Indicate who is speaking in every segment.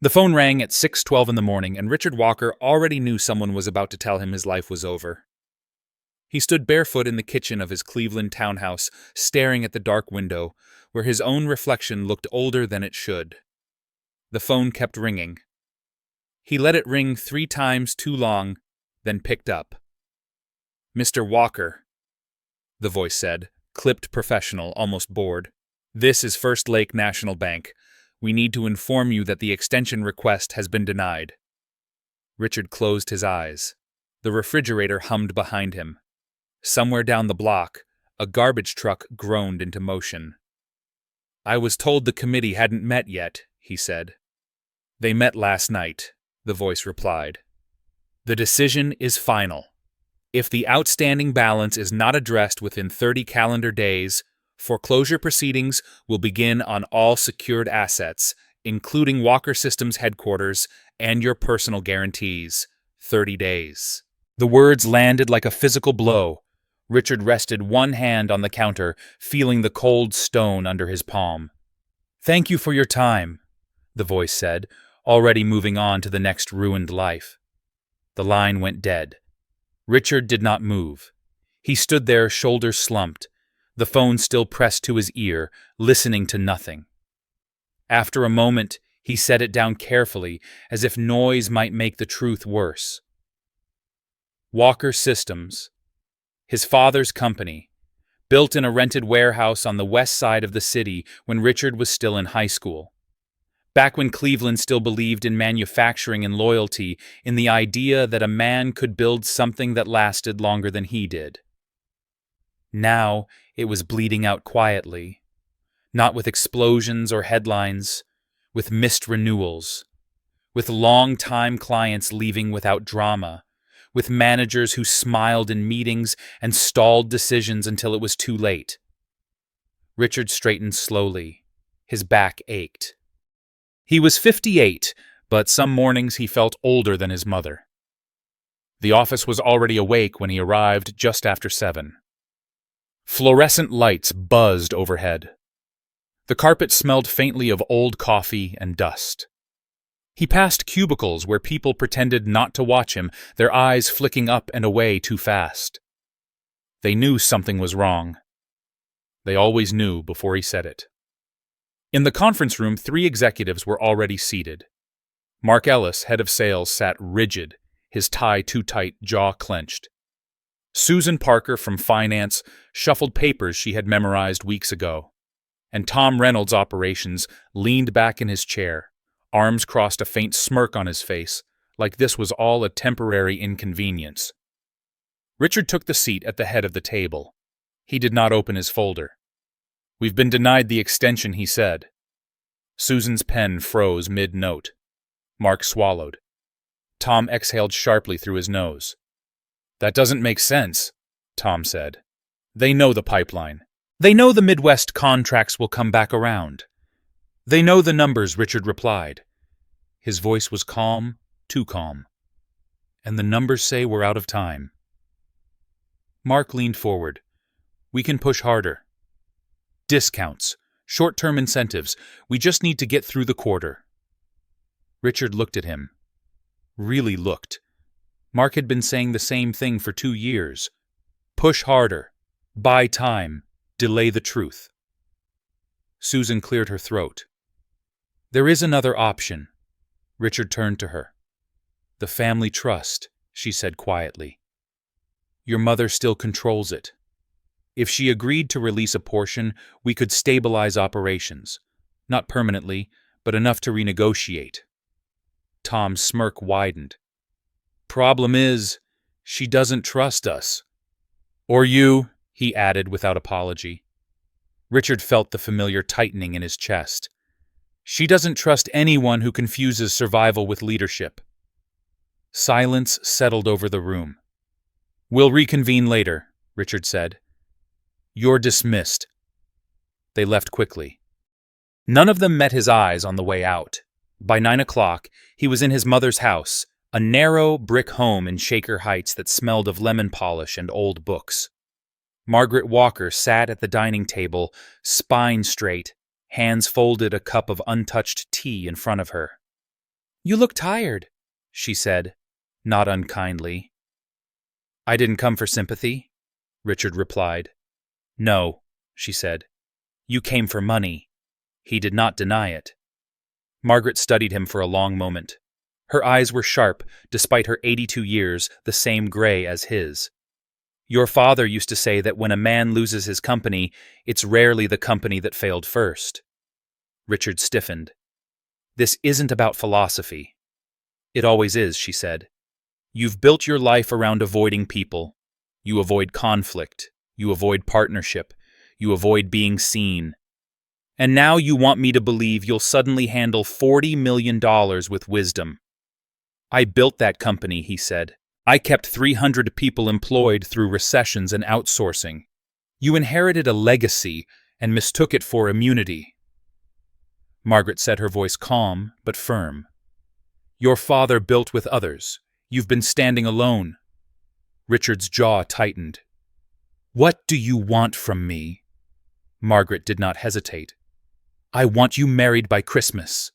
Speaker 1: The phone rang at 6:12 in the morning, and Richard Walker already knew someone was about to tell him his life was over. He stood barefoot in the kitchen of his Cleveland townhouse, staring at the dark window, where his own reflection looked older than it should. The phone kept ringing. He let it ring 3 times too long, then picked up. "Mr. Walker," the voice said, clipped professional, almost bored. "This is First Lake National Bank. We need to inform you that the extension request has been denied." Richard closed his eyes. The refrigerator hummed behind him. Somewhere down the block, a garbage truck groaned into motion. "I was told the committee hadn't met yet," he said. "They met last night," the voice replied. "The decision is final. If the outstanding balance is not addressed within 30 calendar days, foreclosure proceedings will begin on all secured assets, including Walker Systems headquarters and your personal guarantees. 30 days. The words landed like a physical blow. Richard rested one hand on the counter, feeling the cold stone under his palm. "Thank you for your time," the voice said, already moving on to the next ruined life. The line went dead. Richard did not move. He stood there, shoulders slumped, the phone still pressed to his ear, listening to nothing. After a moment, he set it down carefully, as if noise might make the truth worse. Walker Systems, his father's company, built in a rented warehouse on the west side of the city when Richard was still in high school. Back when Cleveland still believed in manufacturing and loyalty, in the idea that a man could build something that lasted longer than he did. Now it was bleeding out quietly, not with explosions or headlines, with missed renewals, with long-time clients leaving without drama, with managers who smiled in meetings and stalled decisions until it was too late. Richard straightened slowly. His back ached. He was 58, but some mornings he felt older than his mother. The office was already awake when he arrived just after 7. Fluorescent lights buzzed overhead. The carpet smelled faintly of old coffee and dust. He passed cubicles where people pretended not to watch him, their eyes flicking up and away too fast. They knew something was wrong. They always knew before he said it. In the conference room, 3 executives were already seated. Mark Ellis, head of sales, sat rigid, his tie too tight, jaw clenched. Susan Parker from finance shuffled papers she had memorized weeks ago. And Tom Reynolds, operations, leaned back in his chair, arms crossed, a faint smirk on his face, like this was all a temporary inconvenience. Richard took the seat at the head of the table. He did not open his folder. "We've been denied the extension," he said. Susan's pen froze mid-note. Mark swallowed. Tom exhaled sharply through his nose. "That doesn't make sense," Tom said. "They know the pipeline. They know the Midwest contracts will come back around. They know the numbers," Richard replied. His voice was calm, too calm. "And the numbers say we're out of time." Mark leaned forward. "We can push harder. Discounts, short-term incentives. We just need to get through the quarter." Richard looked at him. Really looked. Mark had been saying the same thing for 2 years. Push harder. Buy time. Delay the truth. Susan cleared her throat. "There is another option." Richard turned to her. "The family trust," she said quietly. "Your mother still controls it. If she agreed to release a portion, we could stabilize operations. Not permanently, but enough to renegotiate." Tom's smirk widened. "Problem is, she doesn't trust us." "Or you," he added without apology. Richard felt the familiar tightening in his chest. "She doesn't trust anyone who confuses survival with leadership." Silence settled over the room. "We'll reconvene later," Richard said. "You're dismissed." They left quickly. None of them met his eyes on the way out. By 9 o'clock, he was in his mother's house, a narrow brick home in Shaker Heights that smelled of lemon polish and old books. Margaret Walker sat at the dining table, spine straight, hands folded, a cup of untouched tea in front of her. "You look tired," she said, not unkindly. "I didn't come for sympathy," Richard replied. "No," she said. "You came for money." He did not deny it. Margaret studied him for a long moment. Her eyes were sharp, despite her 82 years, the same gray as his. "Your father used to say that when a man loses his company, it's rarely the company that failed first." Richard stiffened. "This isn't about philosophy." "It always is," she said. "You've built your life around avoiding people. You avoid conflict. You avoid partnership. You avoid being seen. And now you want me to believe you'll suddenly handle $40 million with wisdom." "I built that company," he said. "I kept 300 people employed through recessions and outsourcing. You inherited a legacy and mistook it for immunity." Margaret said, her voice calm but firm. "Your father built with others. You've been standing alone." Richard's jaw tightened. "What do you want from me?" Margaret did not hesitate. "I want you married by Christmas."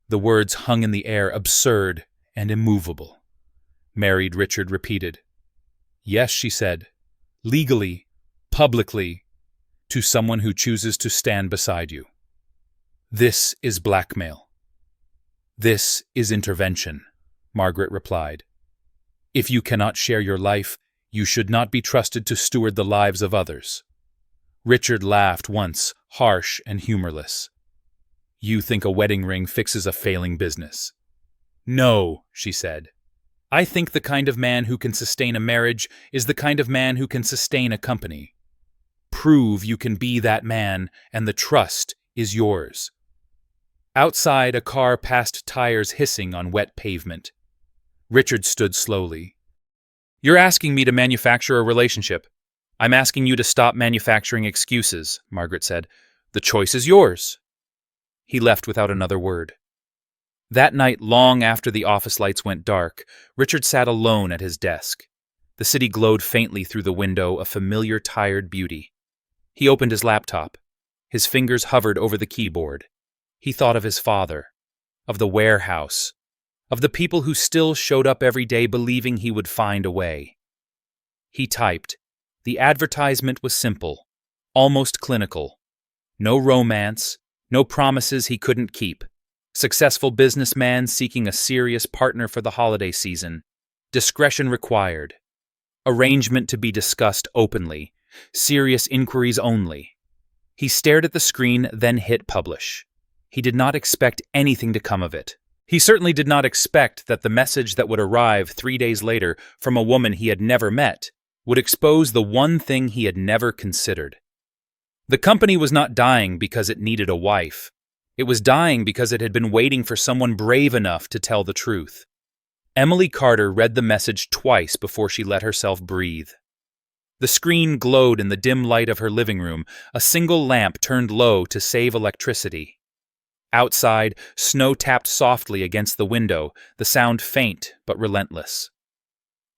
Speaker 1: The words hung in the air, absurd and immovable. "Married," Richard repeated. "Yes," she said. "Legally, publicly, to someone who chooses to stand beside you." "This is blackmail." "This is intervention," Margaret replied. "If you cannot share your life, you should not be trusted to steward the lives of others." Richard laughed once, harsh and humorless. "You think a wedding ring fixes a failing business?" "No," she said. "I think the kind of man who can sustain a marriage is the kind of man who can sustain a company. Prove you can be that man, and the trust is yours." Outside, a car passed, tires hissing on wet pavement. Richard stood slowly. "You're asking me to manufacture a relationship. I'm asking you to stop manufacturing excuses," Margaret said. "The choice is yours." He left without another word. That night, long after the office lights went dark, Richard sat alone at his desk. The city glowed faintly through the window, a familiar, tired beauty. He opened his laptop. His fingers hovered over the keyboard. He thought of his father, of the warehouse, of the people who still showed up every day believing he would find a way. He typed. The advertisement was simple, almost clinical. No romance, no promises he couldn't keep. Successful businessman seeking a serious partner for the holiday season. Discretion required. Arrangement to be discussed openly. Serious inquiries only. He stared at the screen, then hit publish. He did not expect anything to come of it. He certainly did not expect that the message that would arrive 3 days later from a woman he had never met would expose the one thing he had never considered. The company was not dying because it needed a wife. It was dying because it had been waiting for someone brave enough to tell the truth. Emily Carter read the message twice before she let herself breathe. The screen glowed in the dim light of her living room, a single lamp turned low to save electricity. Outside, snow tapped softly against the window, the sound faint but relentless.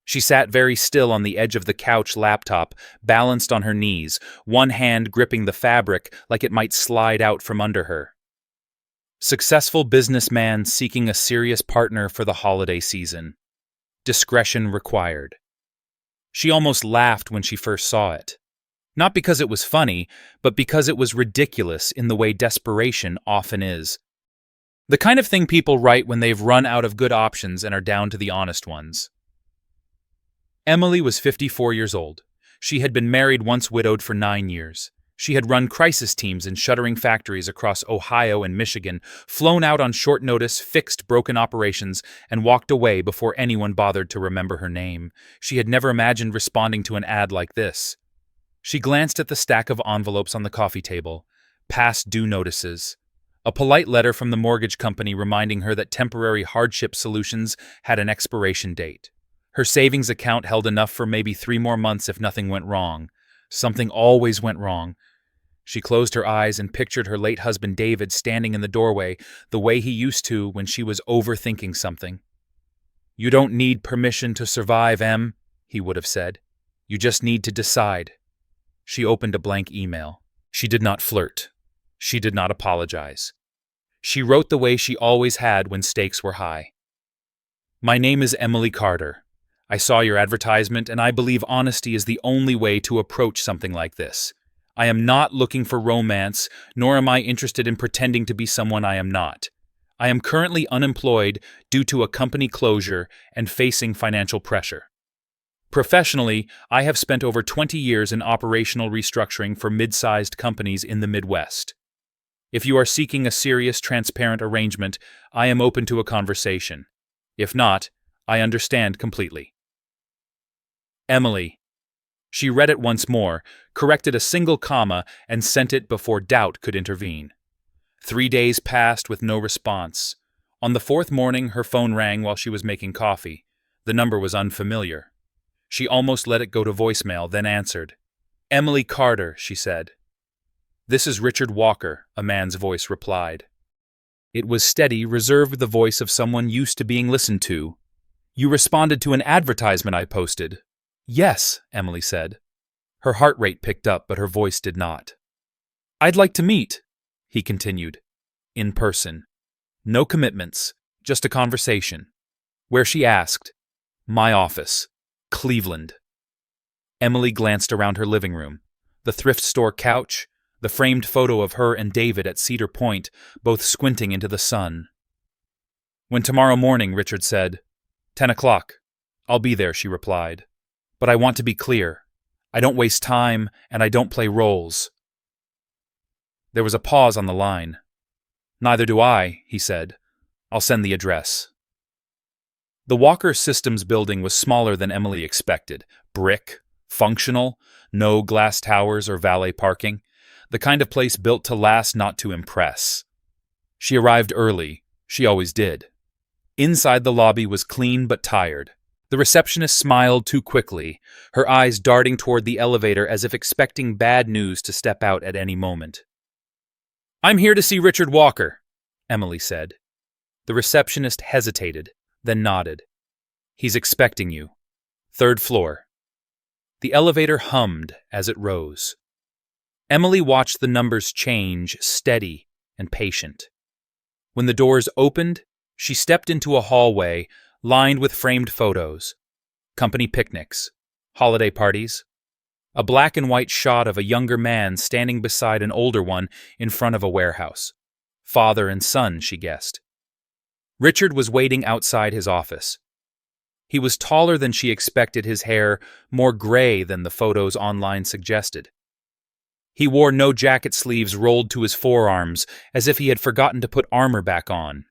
Speaker 1: She sat very still on the edge of the couch, laptop balanced on her knees, one hand gripping the fabric like it might slide out from under her. Successful businessman seeking a serious partner for the holiday season. Discretion required. She almost laughed when she first saw it. Not because it was funny, but because it was ridiculous in the way desperation often is. The kind of thing people write when they've run out of good options and are down to the honest ones. Emily was 54 years old. She had been married, once widowed, for 9 years. She had run crisis teams in shuttering factories across Ohio and Michigan, flown out on short notice, fixed broken operations, and walked away before anyone bothered to remember her name. She had never imagined responding to an ad like this. She glanced at the stack of envelopes on the coffee table, past due notices, a polite letter from the mortgage company reminding her that temporary hardship solutions had an expiration date. Her savings account held enough for maybe 3 more months if nothing went wrong. Something always went wrong. She closed her eyes and pictured her late husband David standing in the doorway, the way he used to when she was overthinking something. "You don't need permission to survive, Em," he would have said. "You just need to decide." She opened a blank email. She did not flirt. She did not apologize. She wrote the way she always had when stakes were high. My name is Emily Carter. I saw your advertisement, and I believe honesty is the only way to approach something like this. I am not looking for romance, nor am I interested in pretending to be someone I am not. I am currently unemployed due to a company closure and facing financial pressure. Professionally, I have spent over 20 years in operational restructuring for mid-sized companies in the Midwest. If you are seeking a serious, transparent arrangement, I am open to a conversation. If not, I understand completely. Emily. She read it once more, corrected a single comma, and sent it before doubt could intervene. 3 days passed with no response. On the fourth morning, her phone rang while she was making coffee. The number was unfamiliar. She almost let it go to voicemail, then answered. Emily Carter, she said. This is Richard Walker, a man's voice replied. It was steady, reserved, the voice of someone used to being listened to. You responded to an advertisement I posted. Yes, Emily said. Her heart rate picked up, but her voice did not. I'd like to meet, he continued. In person. No commitments, just a conversation. Where, she asked. My office. Cleveland. Emily glanced around her living room. The thrift store couch, the framed photo of her and David at Cedar Point, both squinting into the sun. When tomorrow morning, Richard said. 10 o'clock. I'll be there, she replied. But I want to be clear. I don't waste time, and I don't play roles. There was a pause on the line. Neither do I, he said. I'll send the address. The Walker Systems building was smaller than Emily expected. Brick, functional, no glass towers or valet parking. The kind of place built to last, not to impress. She arrived early. She always did. Inside, the lobby was clean but tired. The receptionist smiled too quickly, her eyes darting toward the elevator as if expecting bad news to step out at any moment. I'm here to see Richard Walker, Emily said. The receptionist hesitated, then nodded. He's expecting you. 3rd floor. The elevator hummed as it rose. Emily watched the numbers change, steady and patient. When the doors opened, she stepped into a hallway lined with framed photos, company picnics, holiday parties, a black and white shot of a younger man standing beside an older one in front of a warehouse. Father and son, she guessed. Richard was waiting outside his office. He was taller than she expected, his hair more gray than the photos online suggested. He wore no jacket sleeves rolled to his forearms, as if he had forgotten to put armor back on.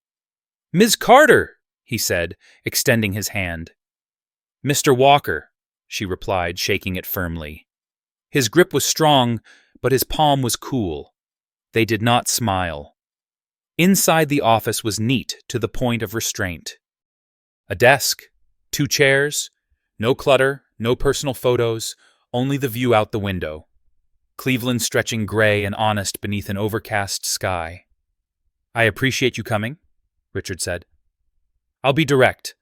Speaker 1: Ms. Carter, he said, extending his hand. Mr. Walker, she replied, shaking it firmly. His grip was strong, but his palm was cool. They did not smile. Inside the office was neat to the point of restraint. A desk, 2 chairs, no clutter, no personal photos, only the view out the window. Cleveland stretching gray and honest beneath an overcast sky. I appreciate you coming, Richard said. I'll be direct.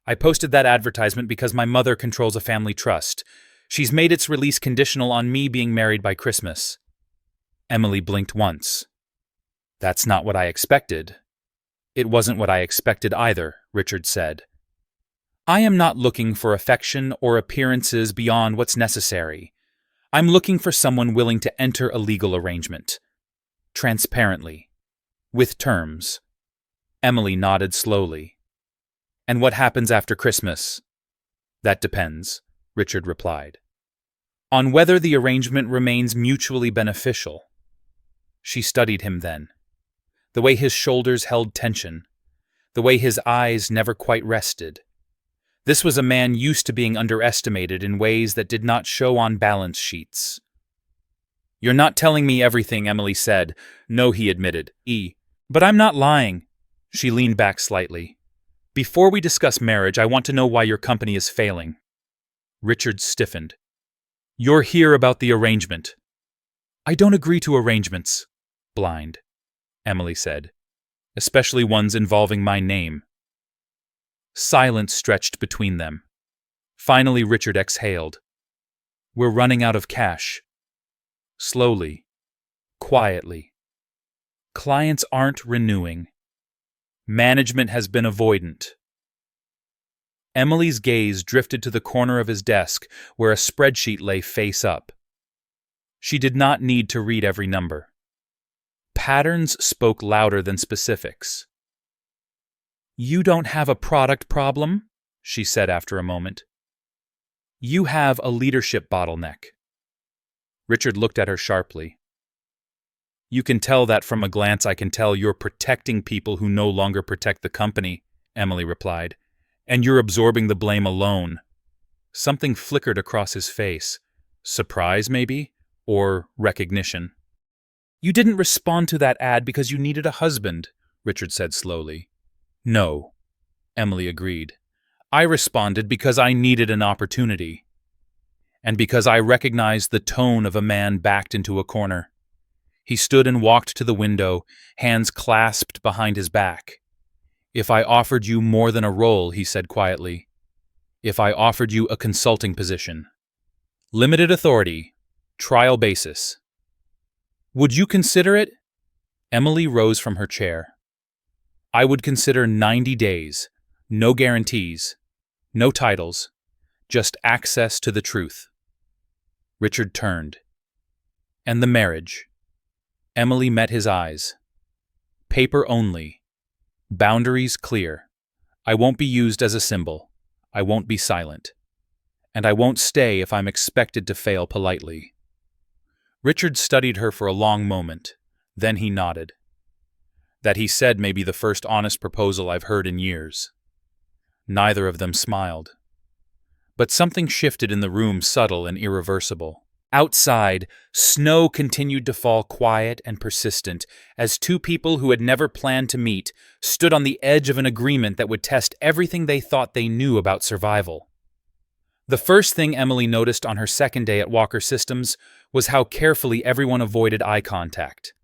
Speaker 1: I posted that advertisement because my mother controls a family trust. She's made its release conditional on me being married by Christmas. Emily blinked once. That's not what I expected. It wasn't what I expected either, Richard said. I am not looking for affection or appearances beyond what's necessary. I'm looking for someone willing to enter a legal arrangement. Transparently. With terms. Emily nodded slowly. And what happens after Christmas? That depends, Richard replied. On whether the arrangement remains mutually beneficial. She studied him then. The way his shoulders held tension. The way his eyes never quite rested. This was a man used to being underestimated in ways that did not show on balance sheets. You're not telling me everything, Emily said. No, he admitted. But I'm not lying. She leaned back slightly. Before we discuss marriage, I want to know why your company is failing. Richard stiffened. You're here about the arrangement. I don't agree to arrangements. Blind, Emily said. Especially ones involving my name. Silence stretched between them. Finally, Richard exhaled. We're running out of cash. Slowly. Quietly. Clients aren't renewing. Management has been avoidant. Emily's gaze drifted to the corner of his desk where a spreadsheet lay face up. She did not need to read every number. Patterns spoke louder than specifics. "You don't have a product problem," she said after a moment. "You have a leadership bottleneck." Richard looked at her sharply. "You can tell that from a glance. I can tell you're protecting people who no longer protect the company," Emily replied. "And you're absorbing the blame alone." Something flickered across his face. Surprise, maybe? Or recognition. "You didn't respond to that ad because you needed a husband," Richard said slowly. "No," Emily agreed. "I responded because I needed an opportunity. And because I recognized the tone of a man backed into a corner." He stood and walked to the window, hands clasped behind his back. "If I offered you more than a role," he said quietly. "If I offered you a consulting position. Limited authority. Trial basis. Would you consider it?" Emily rose from her chair. "I would consider 90 days. No guarantees. No titles. Just access to the truth." Richard turned. "And the marriage?" Emily met his eyes. "Paper only. Boundaries clear. I won't be used as a symbol. I won't be silent. And I won't stay if I'm expected to fail politely." Richard studied her for a long moment. Then he nodded. "That he said may be the first honest proposal I've heard in years." Neither of them smiled. But something shifted in the room, subtle and irreversible. Outside, snow continued to fall quiet and persistent as two people who had never planned to meet stood on the edge of an agreement that would test everything they thought they knew about survival. The first thing Emily noticed on her second day at Walker Systems was how carefully everyone avoided eye contact.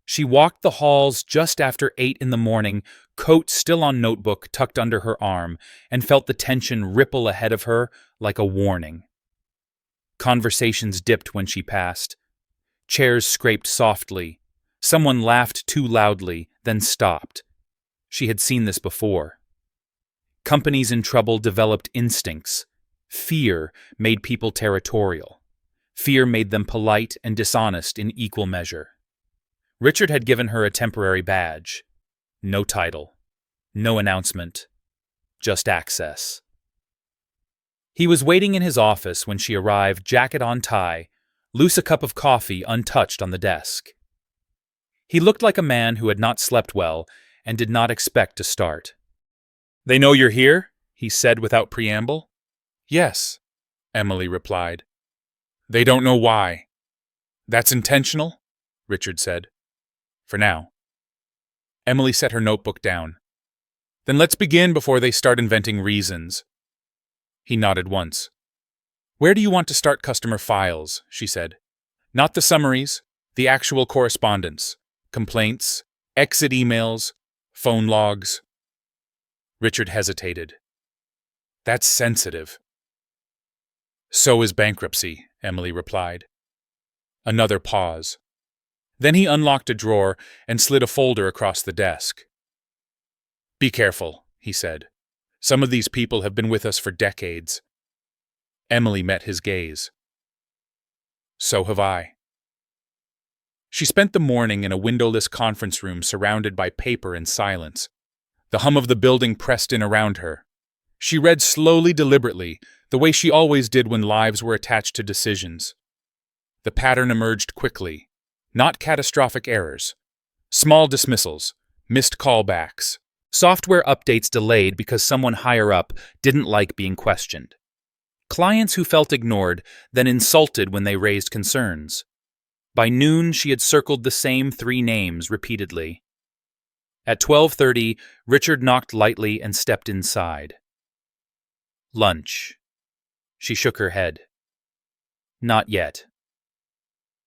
Speaker 1: She walked the halls just after 8 in the morning, coat still on notebook tucked under her arm, and felt the tension ripple ahead of her like a warning. Conversations dipped when she passed. Chairs scraped softly. Someone laughed too loudly, then stopped. She had seen this before. Companies in trouble developed instincts. Fear made people territorial. Fear made them polite and dishonest in equal measure. Richard had given her a temporary badge. No title. No announcement. Just access. He was waiting in his office when she arrived, jacket on tie, loose a cup of coffee untouched on the desk. He looked like a man who had not slept well and did not expect to start. "They know you're here?" he said without preamble. "Yes," Emily replied. "They don't know why." "That's intentional?" Richard said. "For now." Emily set her notebook down. "Then let's begin before they start inventing reasons." He nodded once. "Where do you want to start customer files?" she said. "Not the summaries, the actual correspondence. Complaints, exit emails, phone logs." Richard hesitated. "That's sensitive." "So is bankruptcy," Emily replied. Another pause. Then he unlocked a drawer and slid a folder across the desk. "Be careful," he said. "Some of these people have been with us for decades." Emily met his gaze. "So have I." She spent the morning in a windowless conference room surrounded by paper and silence. The hum of the building pressed in around her. She read slowly, deliberately, the way she always did when lives were attached to decisions. The pattern emerged quickly. Not catastrophic errors. Small dismissals. Missed callbacks. Software updates delayed because someone higher up didn't like being questioned. Clients who felt ignored, then insulted when they raised concerns. By noon, she had circled the same 3 names repeatedly. At 12:30, Richard knocked lightly and stepped inside. "Lunch." She shook her head. "Not yet."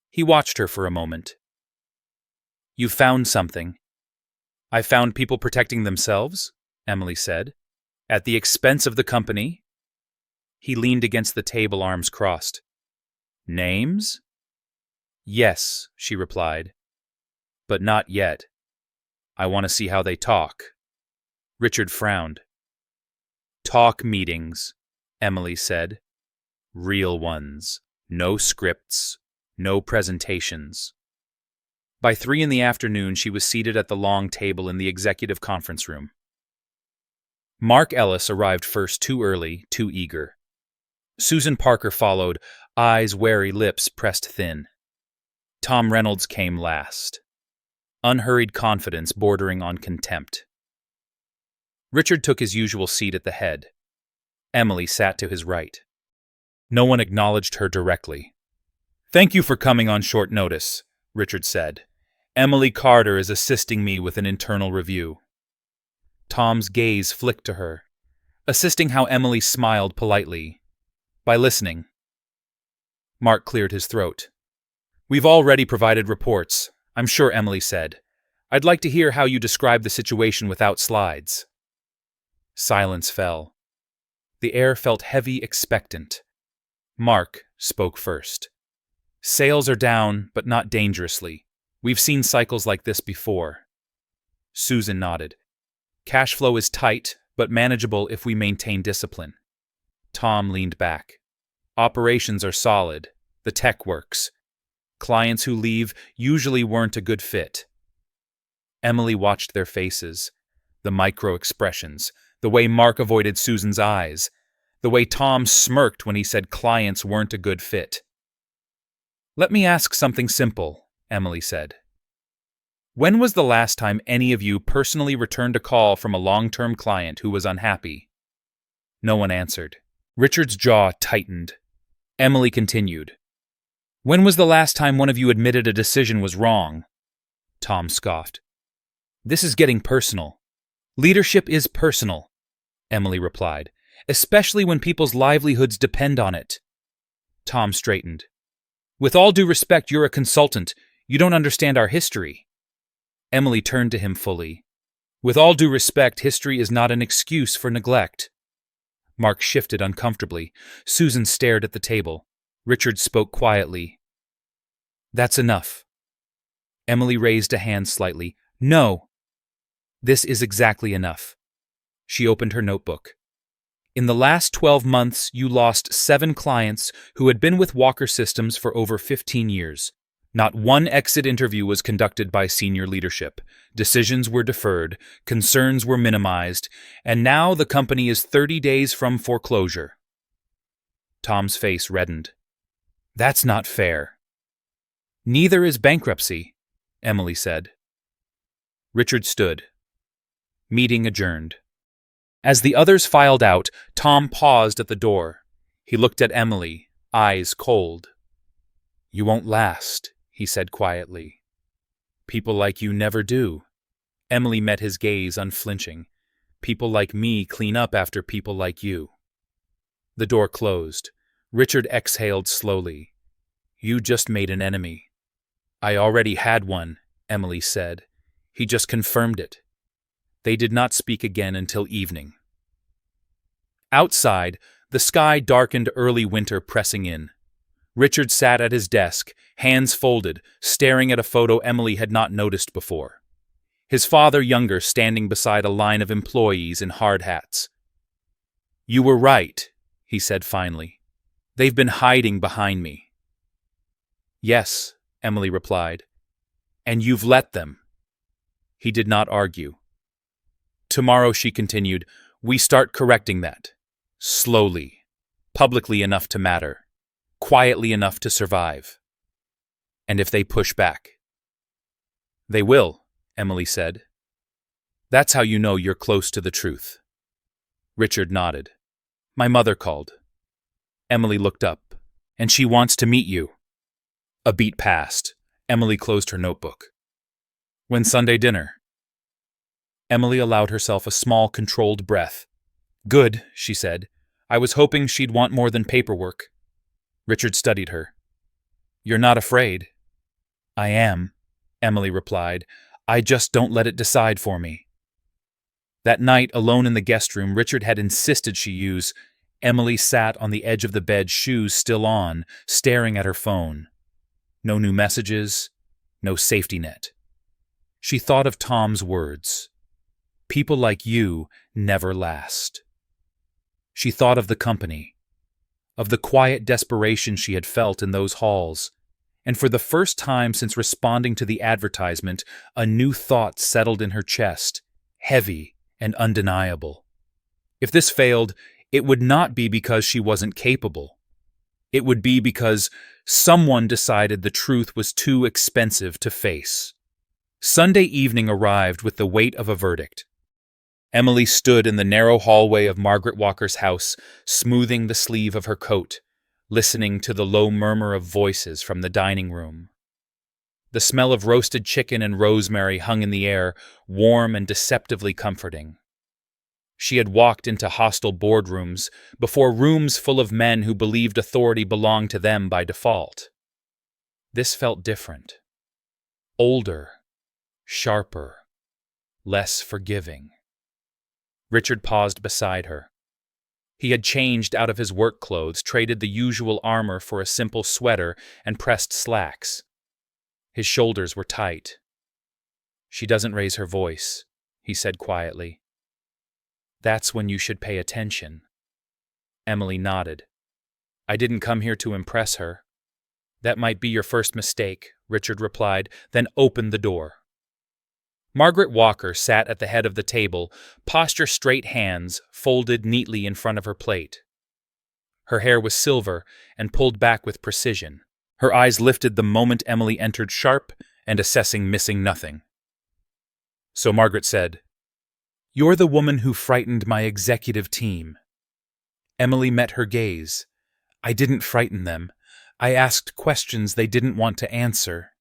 Speaker 1: He watched her for a moment. "You found something." "I found people protecting themselves," Emily said. "At the expense of the company." He leaned against the table, arms crossed. "Names?" "Yes," she replied. but not yet. I want to see how they talk." Richard frowned. "Talk meetings," Emily said. "Real ones. No scripts. No presentations." By 3 in the afternoon, she was seated at the long table in the executive conference room. Mark Ellis arrived first, too early, too eager. Susan Parker followed, eyes wary, lips pressed thin. Tom Reynolds came last. Unhurried confidence bordering on contempt. Richard took his usual seat at the head. Emily sat to his right. No one acknowledged her directly. "Thank you for coming on short notice," Richard said. "Emily Carter is assisting me with an internal review." Tom's gaze flicked to her, assisting how Emily smiled politely. "By listening." Mark cleared his throat. "We've already provided reports, I'm sure," Emily said. "I'd like to hear how you describe the situation without slides." Silence fell. The air felt heavy, expectant. Mark spoke first. "Sales are down, but not dangerously. We've seen cycles like this before." Susan nodded. "Cash flow is tight, but manageable if we maintain discipline." Tom leaned back. "Operations are solid. The tech works. Clients who leave usually weren't a good fit." Emily watched their faces, the micro-expressions, the way Mark avoided Susan's eyes, the way Tom smirked when he said clients weren't a good fit. "Let me ask something simple," Emily said. "When was the last time any of you personally returned a call from a long-term client who was unhappy?" No one answered. Richard's jaw tightened. Emily continued. "When was the last time one of you admitted a decision was wrong?" Tom scoffed. "This is getting personal." "Leadership is personal," Emily replied, "especially when people's livelihoods depend on it." Tom straightened. "With all due respect, you're a consultant. You don't understand our history." Emily turned to him fully. "With all due respect, history is not an excuse for neglect." Mark shifted uncomfortably. Susan stared at the table. Richard spoke quietly. "That's enough." Emily raised a hand slightly. "No. This is exactly enough." She opened her notebook. "In the last 12 months, you lost 7 clients who had been with Walker Systems for over 15 years. Not one exit interview was conducted by senior leadership. Decisions were deferred, concerns were minimized, and now the company is 30 days from foreclosure." Tom's face reddened. "That's not fair." "Neither is bankruptcy," Emily said. Richard stood. Meeting adjourned. As the others filed out, Tom paused at the door. He looked at Emily, eyes cold. "You won't last," he said quietly. "People like you never do." Emily met his gaze unflinching. "People like me clean up after people like you." The door closed. Richard exhaled slowly. "You just made an enemy." "I already had one," Emily said. "He just confirmed it." They did not speak again until evening. Outside, the sky darkened, early winter pressing in. Richard sat at his desk, hands folded, staring at a photo Emily had not noticed before. His father, younger, standing beside a line of employees in hard hats. "You were right," he said finally. "They've been hiding behind me." "Yes," Emily replied. "And you've let them." He did not argue. "Tomorrow," she continued, "we start correcting that. Slowly. Publicly enough to matter. Quietly enough to survive. And if they push back?" "They will," Emily said. "That's how you know you're close to the truth." Richard nodded. "My mother called." Emily looked up. "And she wants to meet you." A beat passed. Emily closed her notebook. "When Sunday dinner?" Emily allowed herself a small, controlled breath. "Good," she said. "I was hoping she'd want more than paperwork." Richard studied her. "You're not afraid?" "I am," Emily replied. "I just don't let it decide for me." That night, alone in the guest room, Richard had insisted she use. Emily sat on the edge of the bed, shoes still on, staring at her phone. No new messages, no safety net. She thought of Tom's words. People like you never last. She thought of the company, of the quiet desperation she had felt in those halls, and for the first time since responding to the advertisement, a new thought settled in her chest, heavy and undeniable. If this failed, it would not be because she wasn't capable. It would be because someone decided the truth was too expensive to face. Sunday evening arrived with the weight of a verdict. Emily stood in the narrow hallway of Margaret Walker's house, smoothing the sleeve of her coat, listening to the low murmur of voices from the dining room. The smell of roasted chicken and rosemary hung in the air, warm and deceptively comforting. She had walked into hostile boardrooms, before rooms full of men who believed authority belonged to them by default. This felt different. Older, sharper, less forgiving. Richard paused beside her. He had changed out of his work clothes, traded the usual armor for a simple sweater, and pressed slacks. His shoulders were tight. "She doesn't raise her voice," he said quietly. "That's when you should pay attention." Emily nodded. "I didn't come here to impress her." "That might be your first mistake," Richard replied, then opened the door. Margaret Walker sat at the head of the table, posture-straight hands folded neatly in front of her plate. Her hair was silver and pulled back with precision. Her eyes lifted the moment Emily entered, sharp and assessing, missing nothing. So Margaret said, "You're the woman who frightened my executive team." Emily met her gaze. "I didn't frighten them. I asked questions they didn't want to answer."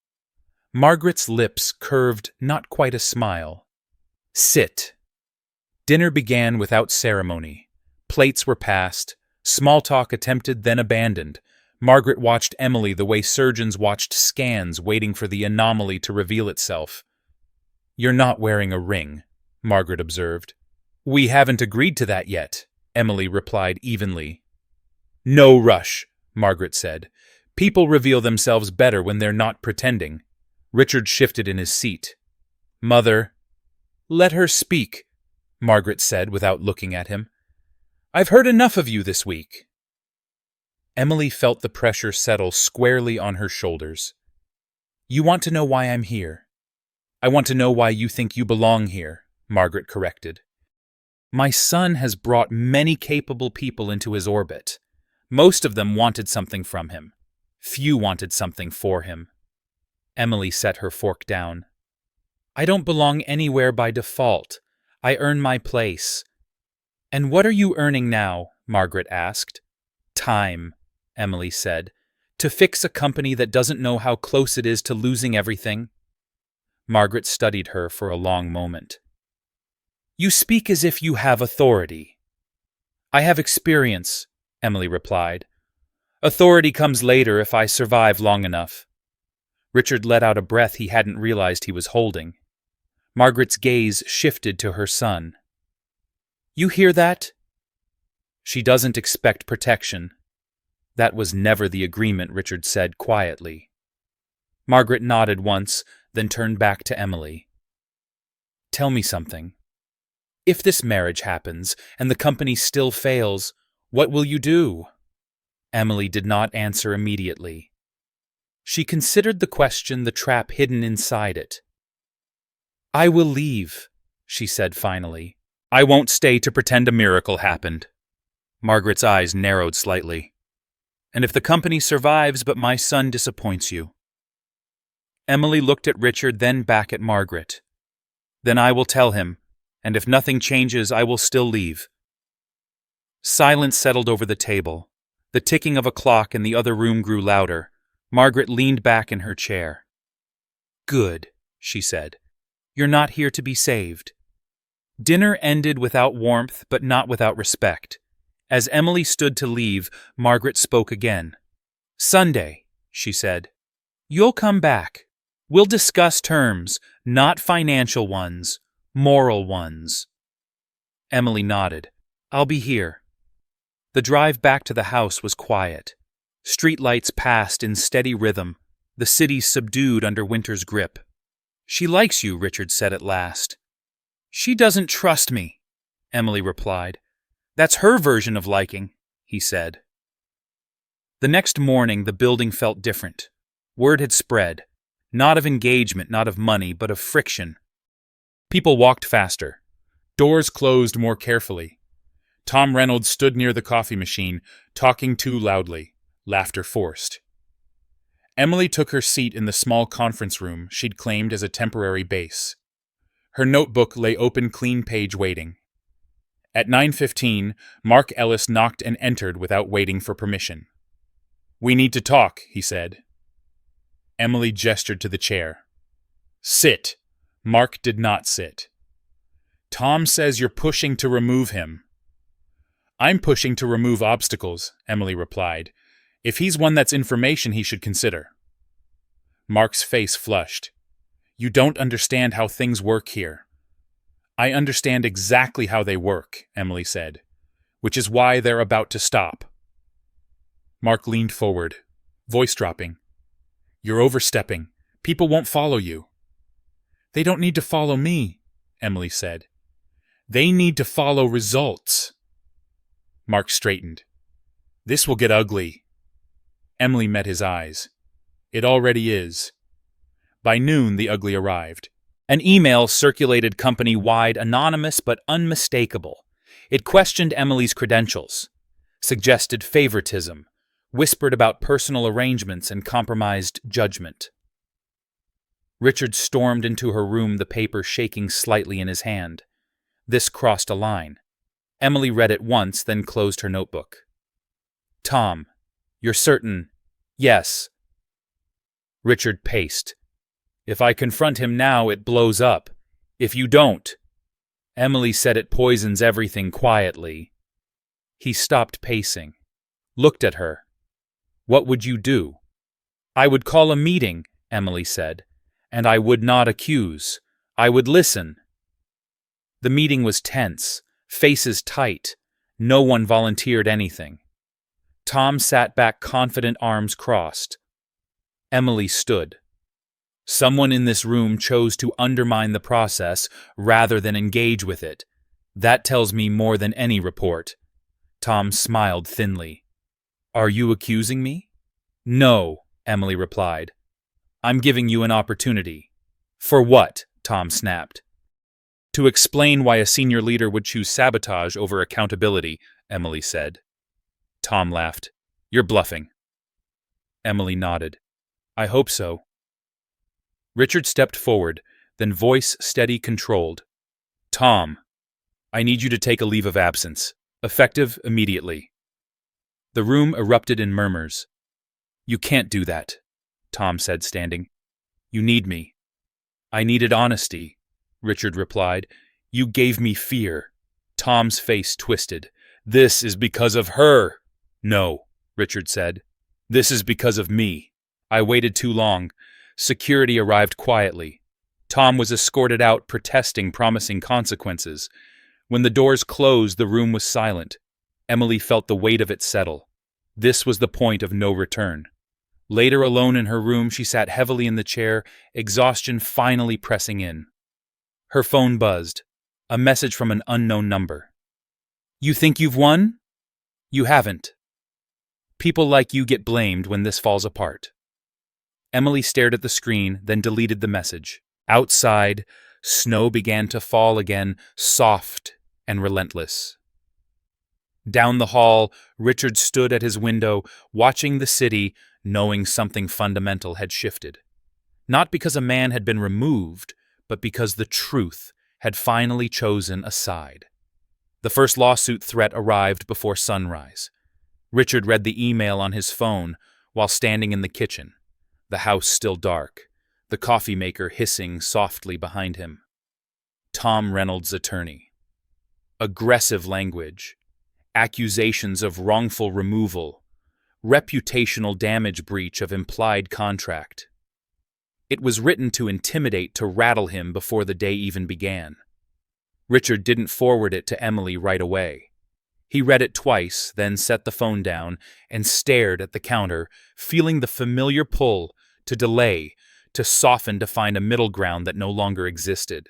Speaker 1: Margaret's lips curved not quite a smile. "Sit." Dinner began without ceremony. Plates were passed, small talk attempted then abandoned. Margaret watched Emily the way surgeons watched scans waiting for the anomaly to reveal itself. "You're not wearing a ring," Margaret observed. "We haven't agreed to that yet," Emily replied evenly. "No rush," Margaret said. "People reveal themselves better when they're not pretending." Richard shifted in his seat. "Mother." "Let her speak," Margaret said without looking at him. "I've heard enough of you this week." Emily felt the pressure settle squarely on her shoulders. "You want to know why I'm here." "I want to know why you think you belong here," Margaret corrected. "My son has brought many capable people into his orbit. Most of them wanted something from him. Few wanted something for him." Emily set her fork down. "I don't belong anywhere by default. I earn my place." "And what are you earning now?" Margaret asked. "Time," Emily said. "To fix a company that doesn't know how close it is to losing everything." Margaret studied her for a long moment. "You speak as if you have authority." "I have experience," Emily replied. "Authority comes later if I survive long enough." Richard let out a breath he hadn't realized he was holding. Margaret's gaze shifted to her son. "You hear that?" "She doesn't expect protection." "That was never the agreement," Richard said quietly. Margaret nodded once, then turned back to Emily. "Tell me something. If this marriage happens and the company still fails, what will you do?" Emily did not answer immediately. She considered the question, the trap hidden inside it. "I will leave," she said finally. "I won't stay to pretend a miracle happened." Margaret's eyes narrowed slightly. "And if the company survives but my son disappoints you?" Emily looked at Richard, then back at Margaret. "Then I will tell him, and if nothing changes, I will still leave." Silence settled over the table. The ticking of a clock in the other room grew louder. Margaret leaned back in her chair. "Good," she said. "You're not here to be saved." Dinner ended without warmth, but not without respect. As Emily stood to leave, Margaret spoke again. "Sunday," she said. "You'll come back. We'll discuss terms, not financial ones, moral ones." Emily nodded. "I'll be here." The drive back to the house was quiet. Streetlights passed in steady rhythm, the city subdued under winter's grip. She likes you, Richard said at last. She doesn't trust me, Emily replied. That's her version of liking, he said. The next morning, the building felt different. Word had spread, not of engagement, not of money, but of friction. People walked faster. Doors closed more carefully. Tom Reynolds stood near the coffee machine, talking too loudly, laughter forced. Emily took her seat in the small conference room she'd claimed as a temporary base. Her notebook lay open, clean page waiting. At 9:15, Mark Ellis knocked and entered without waiting for permission. "We need to talk," he said. Emily gestured to the chair. "Sit." Mark did not sit. "Tom says you're pushing to remove him." "I'm pushing to remove obstacles," Emily replied. "If he's one that's information he should consider." Mark's face flushed. "You don't understand how things work here." "I understand exactly how they work," Emily said, "which is why they're about to stop." Mark leaned forward, voice dropping. "You're overstepping. People won't follow you." "They don't need to follow me," Emily said. "They need to follow results." Mark straightened. "This will get ugly." Emily met his eyes. "It already is." By noon, the ugly arrived. An email circulated company-wide, anonymous but unmistakable. It questioned Emily's credentials, suggested favoritism, whispered about personal arrangements, and compromised judgment. Richard stormed into her room, the paper shaking slightly in his hand. This crossed a line. Emily read it once, then closed her notebook. "Tom, you're certain?" "Yes." Richard paced. "If I confront him now, it blows up. If you don't." Emily said it poisons everything quietly. He stopped pacing, looked at her. "What would you do?" "I would call a meeting," Emily said, "and I would not accuse. I would listen." The meeting was tense, faces tight. No one volunteered anything. Tom sat back, confident, arms crossed. Emily stood. Someone in this room chose to undermine the process rather than engage with it. That tells me more than any report. Tom smiled thinly. "Are you accusing me?" "No," Emily replied. "I'm giving you an opportunity." "For what?" Tom snapped. "To explain why a senior leader would choose sabotage over accountability," Emily said. Tom laughed. "You're bluffing." Emily nodded. "I hope so." Richard stepped forward, then voice steady, controlled. "Tom, I need you to take a leave of absence, effective immediately." The room erupted in murmurs. "You can't do that," Tom said, standing. "You need me." "I needed honesty," Richard replied. "You gave me fear." Tom's face twisted. "This is because of her." "No," Richard said. "This is because of me. I waited too long. Security arrived quietly. Tom was escorted out, protesting, promising consequences. When the doors closed, the room was silent. Emily felt the weight of it settle. This was the point of no return. Later, alone in her room, she sat heavily in the chair, exhaustion finally pressing in. Her phone buzzed. A message from an unknown number. "You think you've won? You haven't. People like you get blamed when this falls apart." Emily stared at the screen, then deleted the message. Outside, snow began to fall again, soft and relentless. Down the hall, Richard stood at his window, watching the city, knowing something fundamental had shifted. Not because a man had been removed, but because the truth had finally chosen a side. The first lawsuit threat arrived before sunrise. Richard read the email on his phone while standing in the kitchen. The house still dark, the coffee maker hissing softly behind him. Tom Reynolds' attorney. Aggressive language. Accusations of wrongful removal. Reputational damage, breach of implied contract. It was written to intimidate, to rattle him before the day even began. Richard didn't forward it to Emily right away. He read it twice, then set the phone down and stared at the counter, feeling the familiar pull to delay, to soften to find a middle ground that no longer existed.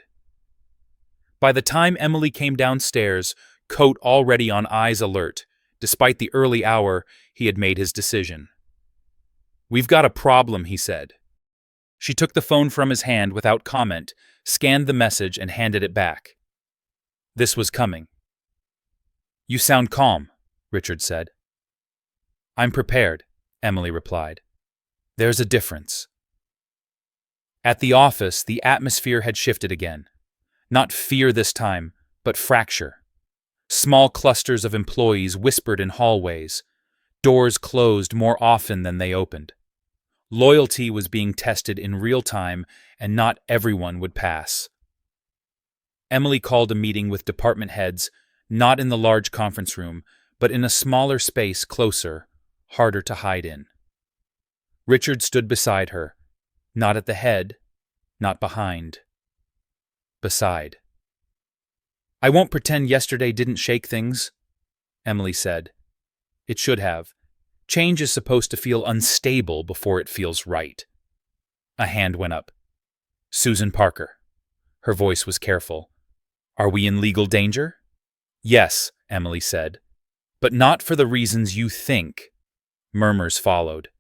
Speaker 1: By the time Emily came downstairs, coat already on eyes alert, despite the early hour, he had made his decision. "We've got a problem," he said. She took the phone from his hand without comment, scanned the message, and handed it back. This was coming. "You sound calm," Richard said. "I'm prepared," Emily replied. "There's a difference." At the office, the atmosphere had shifted again. Not fear this time, but fracture. Small clusters of employees whispered in hallways. Doors closed more often than they opened. Loyalty was being tested in real time, and not everyone would pass. Emily called a meeting with department heads, not in the large conference room, but in a smaller space closer, harder to hide in. Richard stood beside her, not at the head, not behind. Beside. "I won't pretend yesterday didn't shake things," Emily said. "It should have. Change is supposed to feel unstable before it feels right." A hand went up. "Susan Parker." Her voice was careful. "Are we in legal danger?" "Yes," Emily said. "But not for the reasons you think." Murmurs followed.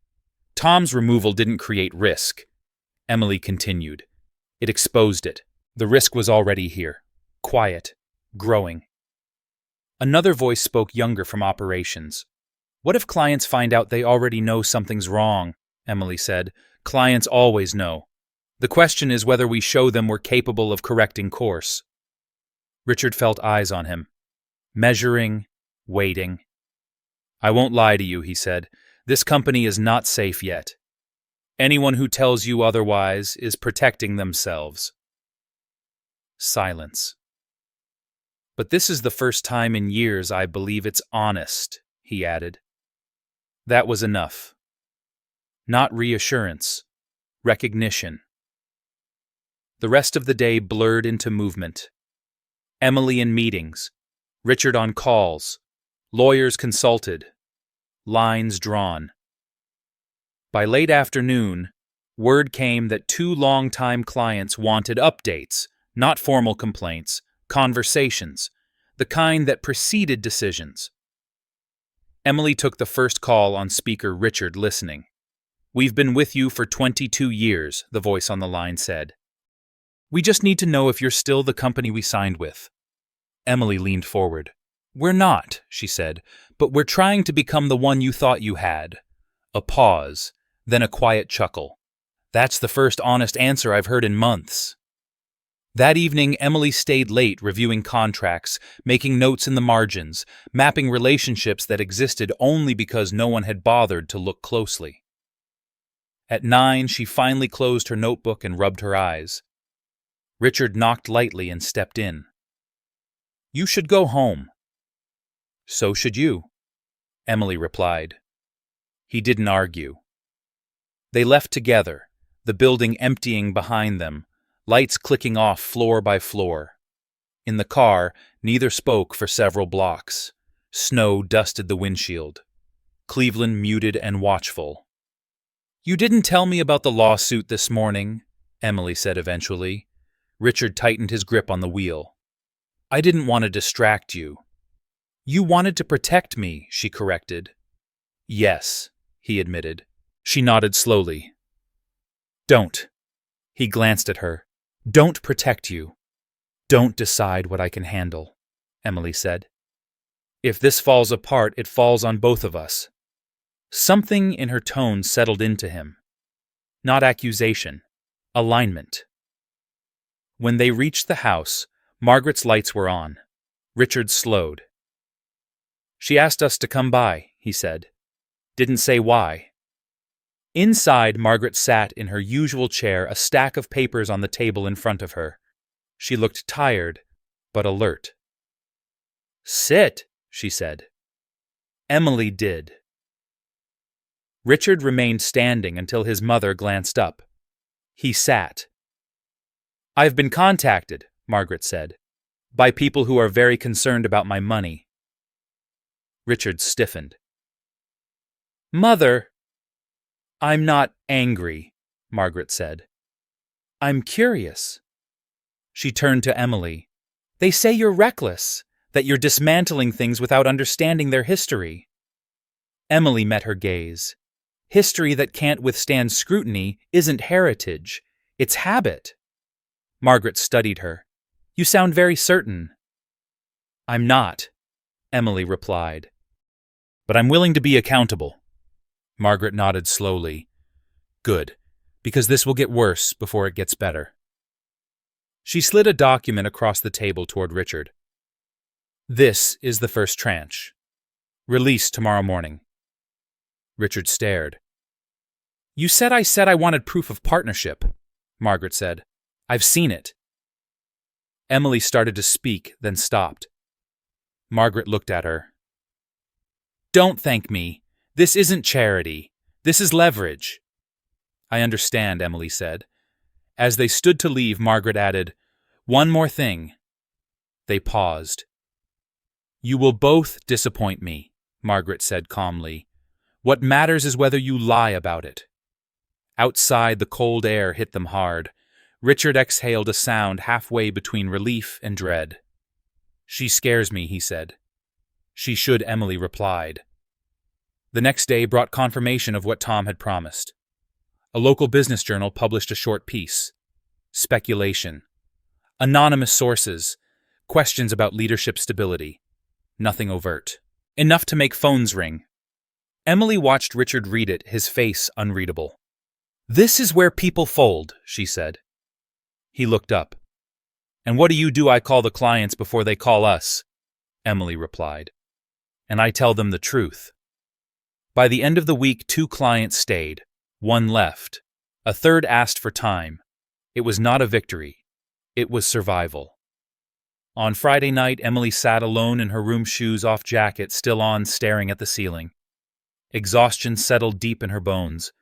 Speaker 1: "Tom's removal didn't create risk." Emily continued. "It exposed it. The risk was already here. Quiet. Growing." Another voice spoke, younger, from operations. "What if clients find out they already know something's wrong?" Emily said. "Clients always know. The question is whether we show them we're capable of correcting course." Richard felt eyes on him. Measuring, waiting. "I won't lie to you," he said. "This company is not safe yet. Anyone who tells you otherwise is protecting themselves." Silence. "But this is the first time in years I believe it's honest," he added. That was enough. Not reassurance, recognition. The rest of the day blurred into movement. Emily in meetings, Richard on calls, lawyers consulted, lines drawn. By late afternoon, word came that 2 long-time clients wanted updates, not formal complaints, conversations, the kind that preceded decisions. Emily took the first call on speaker, Richard listening. "We've been with you for 22 years, the voice on the line said. "We just need to know if you're still the company we signed with." Emily leaned forward. "We're not," she said, "but we're trying to become the one you thought you had." A pause, then a quiet chuckle. "That's the first honest answer I've heard in months." That evening, Emily stayed late reviewing contracts, making notes in the margins, mapping relationships that existed only because no one had bothered to look closely. At 9, she finally closed her notebook and rubbed her eyes. Richard knocked lightly and stepped in. "You should go home." "So should you," Emily replied. He didn't argue. They left together, the building emptying behind them, lights clicking off floor by floor. In the car, neither spoke for several blocks. Snow dusted the windshield. Cleveland muted and watchful. "You didn't tell me about the lawsuit this morning," Emily said eventually. Richard tightened his grip on the wheel. "I didn't want to distract you." "You wanted to protect me," she corrected. "Yes," he admitted. She nodded slowly. "Don't." He glanced at her. "Don't protect you. Don't decide what I can handle," Emily said. "If this falls apart, it falls on both of us." Something in her tone settled into him. Not accusation, alignment. When they reached the house, Margaret's lights were on. Richard slowed. "She asked us to come by," he said. "Didn't say why." Inside, Margaret sat in her usual chair, a stack of papers on the table in front of her. She looked tired, but alert. "Sit," she said. Emily did. Richard remained standing until his mother glanced up. He sat. "I've been contacted," Margaret said, "by people who are very concerned about my money." Richard stiffened. "Mother!" "I'm not angry," Margaret said. I'm curious. She turned to Emily. They say you're reckless, that you're dismantling things without understanding their history. Emily met her gaze. History that can't withstand scrutiny isn't heritage, it's habit. Margaret studied her. You sound very certain. I'm not, Emily replied. But I'm willing to be accountable. Margaret nodded slowly. Good, because this will get worse before it gets better. She slid a document across the table toward Richard. This is the first tranche. Release tomorrow morning. Richard stared. You said I wanted proof of partnership, Margaret said. I've seen it. Emily started to speak, then stopped. Margaret looked at her. Don't thank me. This isn't charity. This is leverage. I understand, Emily said. As they stood to leave, Margaret added, One more thing. They paused. You will both disappoint me, Margaret said calmly. What matters is whether you lie about it. Outside, the cold air hit them hard. Richard exhaled a sound halfway between relief and dread. She scares me, he said. She should, Emily replied. The next day brought confirmation of what Tom had promised. A local business journal published a short piece. Speculation. Anonymous sources. Questions about leadership stability. Nothing overt. Enough to make phones ring. Emily watched Richard read it, his face unreadable. This is where people fold, she said. He looked up. And what do? I call the clients before they call us, Emily replied. And I tell them the truth. By the end of the week, 2 clients stayed. 1 left. A third asked for time. It was not a victory. It was survival. On Friday night, Emily sat alone in her room, shoes off, jacket still on, staring at the ceiling. Exhaustion settled deep in her bones.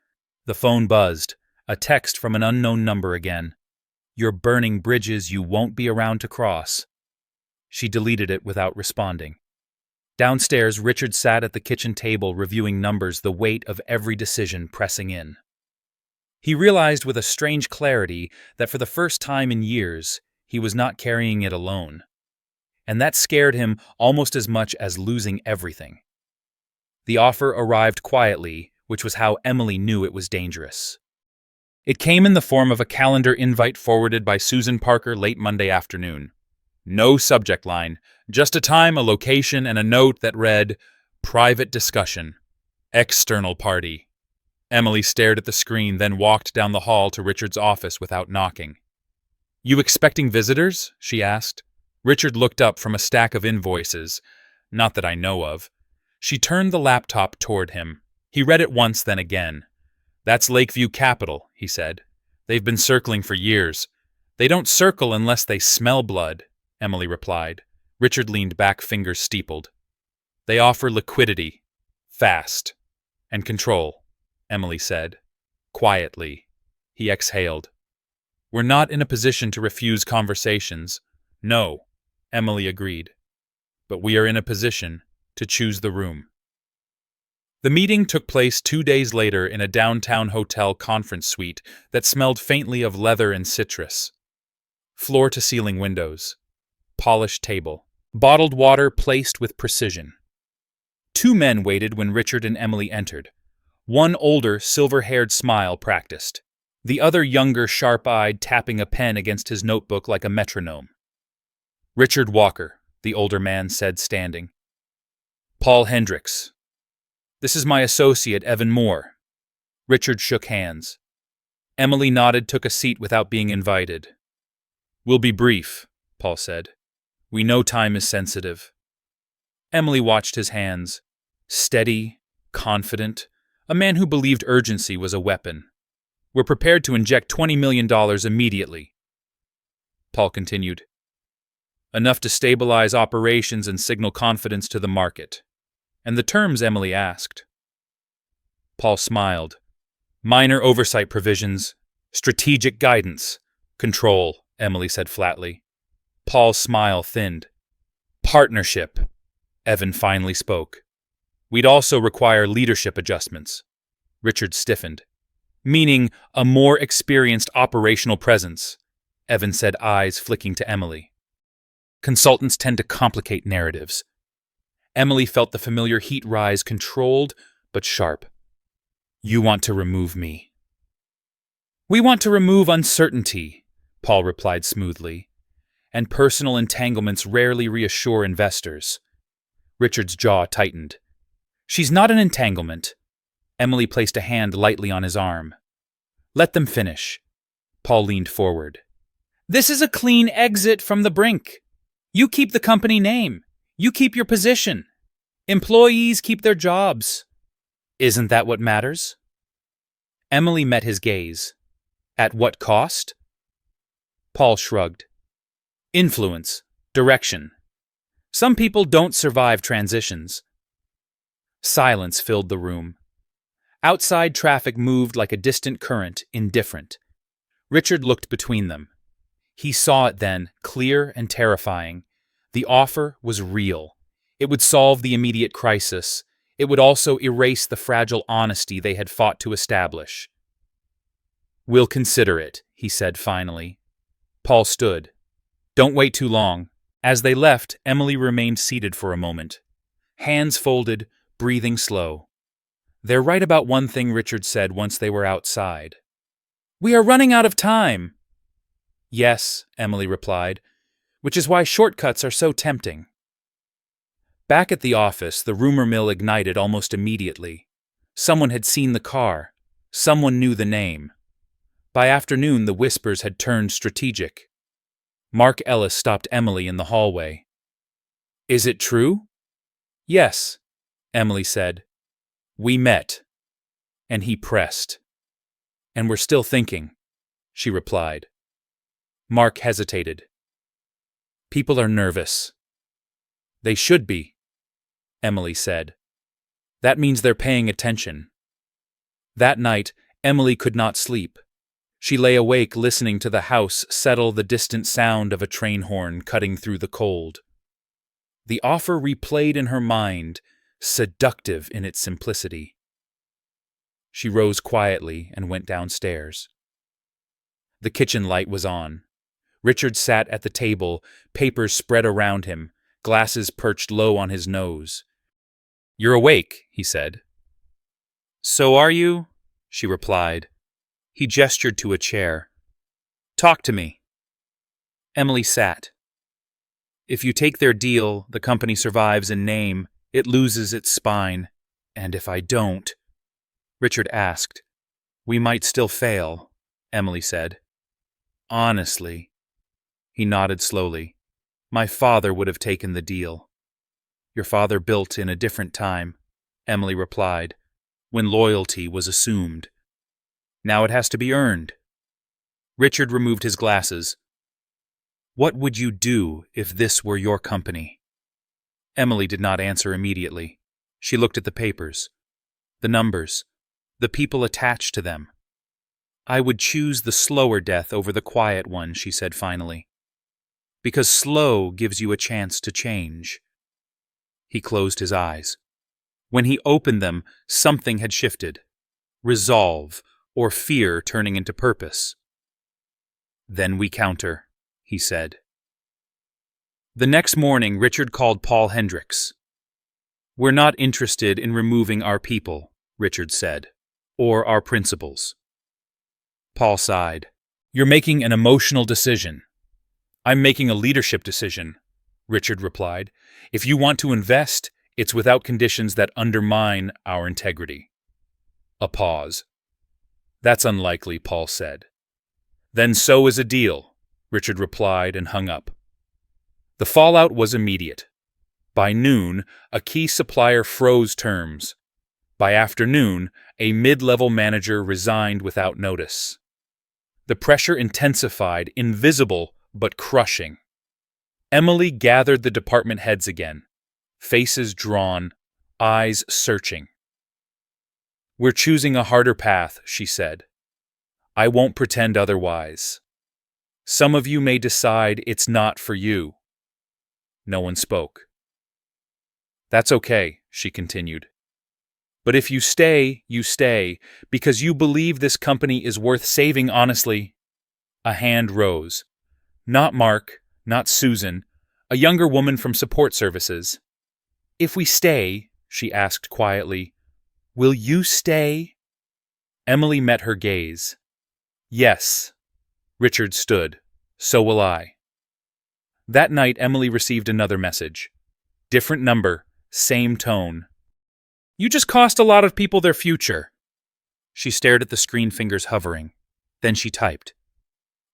Speaker 1: The phone buzzed. A text from an unknown number again. You're burning bridges you won't be around to cross. She deleted it without responding. Downstairs, Richard sat at the kitchen table reviewing numbers, the weight of every decision pressing in. He realized with a strange clarity that for the first time in years, he was not carrying it alone. And that scared him almost as much as losing everything. The offer arrived quietly, which was how Emily knew it was dangerous. It came in the form of a calendar invite forwarded by Susan Parker late Monday afternoon. No subject line, just a time, a location, and a note that read, Private discussion. External party. Emily stared at the screen, then walked down the hall to Richard's office without knocking. You expecting visitors? She asked. Richard looked up from a stack of invoices. Not that I know of. She turned the laptop toward him. He read it once, then again. That's Lakeview Capital, he said. They've been circling for years. They don't circle unless they smell blood, Emily replied. Richard leaned back, fingers steepled. They offer liquidity, fast, and control, Emily said. Quietly. He exhaled. We're not in a position to refuse conversations. No, Emily agreed. But we are in a position to choose the room. The meeting took place 2 days later in a downtown hotel conference suite that smelled faintly of leather and citrus. Floor-to-ceiling windows. Polished table. Bottled water placed with precision. 2 men waited when Richard and Emily entered. One older, silver-haired smile practiced. The other younger, sharp-eyed, tapping a pen against his notebook like a metronome. Richard Walker, the older man said, standing. Paul Hendricks. This is my associate, Evan Moore. Richard shook hands. Emily nodded, took a seat without being invited. We'll be brief, Paul said. We know time is sensitive. Emily watched his hands. Steady, confident, a man who believed urgency was a weapon. We're prepared to inject $20 million immediately. Paul continued. Enough to stabilize operations and signal confidence to the market. And the terms Emily asked. Paul smiled. Minor oversight provisions, strategic guidance, control, Emily said flatly. Paul's smile thinned. Partnership, Evan finally spoke. We'd also require leadership adjustments. Richard stiffened. Meaning a more experienced operational presence, Evan said, eyes flicking to Emily. Consultants tend to complicate narratives. Emily felt the familiar heat rise, controlled but sharp. You want to remove me. We want to remove uncertainty, Paul replied smoothly, and personal entanglements rarely reassure investors. Richard's jaw tightened. She's not an entanglement. Emily placed a hand lightly on his arm. Let them finish. Paul leaned forward. This is a clean exit from the brink. You keep the company name. You keep your position. Employees keep their jobs. Isn't that what matters? Emily met his gaze. At what cost? Paul shrugged. Influence, direction. Some people don't survive transitions. Silence filled the room. Outside traffic moved like a distant current, indifferent. Richard looked between them. He saw it then, clear and terrifying. The offer was real. It would solve the immediate crisis. It would also erase the fragile honesty they had fought to establish. We'll consider it, he said finally. Paul stood. Don't wait too long. As they left, Emily remained seated for a moment. Hands folded, breathing slow. They're right about one thing, Richard said once they were outside. We are running out of time. Yes, Emily replied, which is why shortcuts are so tempting. Back at the office, the rumor mill ignited almost immediately. Someone had seen the car. Someone knew the name. By afternoon, the whispers had turned strategic. Mark Ellis stopped Emily in the hallway. Is it true? Yes, Emily said. We met. And he pressed. And we're still thinking, she replied. Mark hesitated. People are nervous. They should be, Emily said. That means they're paying attention. That night, Emily could not sleep. She lay awake listening to the house settle the distant sound of a train horn cutting through the cold. The offer replayed in her mind, seductive in its simplicity. She rose quietly and went downstairs. The kitchen light was on. Richard sat at the table, papers spread around him, glasses perched low on his nose. You're awake, he said. So are you? She replied. He gestured to a chair. Talk to me. Emily sat. If you take their deal, the company survives in name. It loses its spine. And if I don't? Richard asked. We might still fail, Emily said. Honestly. He nodded slowly. My father would have taken the deal. Your father built in a different time, Emily replied, when loyalty was assumed. Now it has to be earned. Richard removed his glasses. What would you do if this were your company? Emily did not answer immediately. She looked at the papers, the numbers, the people attached to them. I would choose the slower death over the quiet one, she said finally. Because slow gives you a chance to change. He closed his eyes. When he opened them, something had shifted. Resolve, or fear turning into purpose. Then we counter, he said. The next morning, Richard called Paul Hendricks. We're not interested in removing our people, Richard said, or our principles. Paul sighed. You're making an emotional decision. I'm making a leadership decision, Richard replied. If you want to invest, it's without conditions that undermine our integrity. A pause. That's unlikely, Paul said. Then so is a deal, Richard replied and hung up. The fallout was immediate. By noon, a key supplier froze terms. By afternoon, a mid-level manager resigned without notice. The pressure intensified, invisible but crushing. Emily gathered the department heads again, faces drawn, eyes searching. We're choosing a harder path, she said. I won't pretend otherwise. Some of you may decide it's not for you. No one spoke. That's okay, she continued. But if you stay, because you believe this company is worth saving honestly. A hand rose. Not Mark, not Susan, a younger woman from support services. If we stay, she asked quietly, will you stay? Emily met her gaze. Yes. Richard stood. So will I. That night, Emily received another message. Different number, same tone. You just cost a lot of people their future. She stared at the screen, fingers hovering. Then she typed.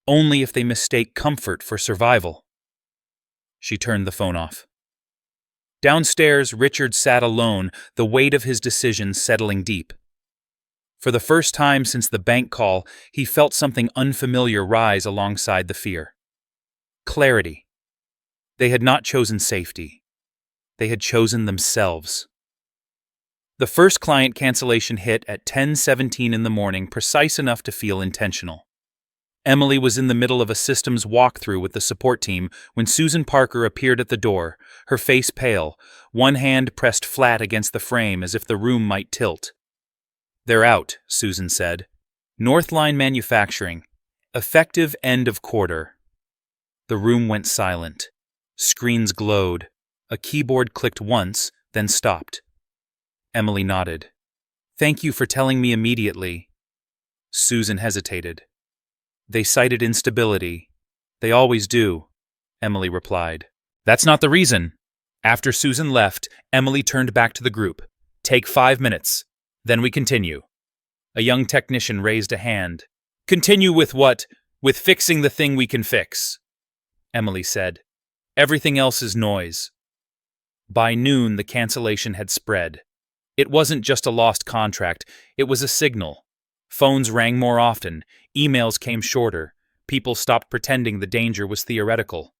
Speaker 1: Only if they mistake comfort for survival. She turned the phone off. Downstairs, Richard sat alone, the weight of his decision settling deep. For the first time since the bank call, he felt something unfamiliar rise alongside the fear. Clarity. They had not chosen safety. They had chosen themselves. The first client cancellation hit at 10:17 in the morning, precise enough to feel intentional. Emily was in the middle of a systems walkthrough with the support team when Susan Parker appeared at the door, her face pale, one hand pressed flat against the frame as if the room might tilt. They're out, Susan said. Northline Manufacturing. Effective end of quarter. The room went silent. Screens glowed. A keyboard clicked once, then stopped. Emily nodded. Thank you for telling me immediately. Susan hesitated. They cited instability. They always do, Emily replied. That's not the reason. After Susan left, Emily turned back to the group. Take 5 minutes. Then we continue. A young technician raised a hand. Continue with what? With fixing the thing we can fix, Emily said. Everything else is noise. By noon, the cancellation had spread. It wasn't just a lost contract, it was a signal. Phones rang more often, emails came shorter, people stopped pretending the danger was theoretical.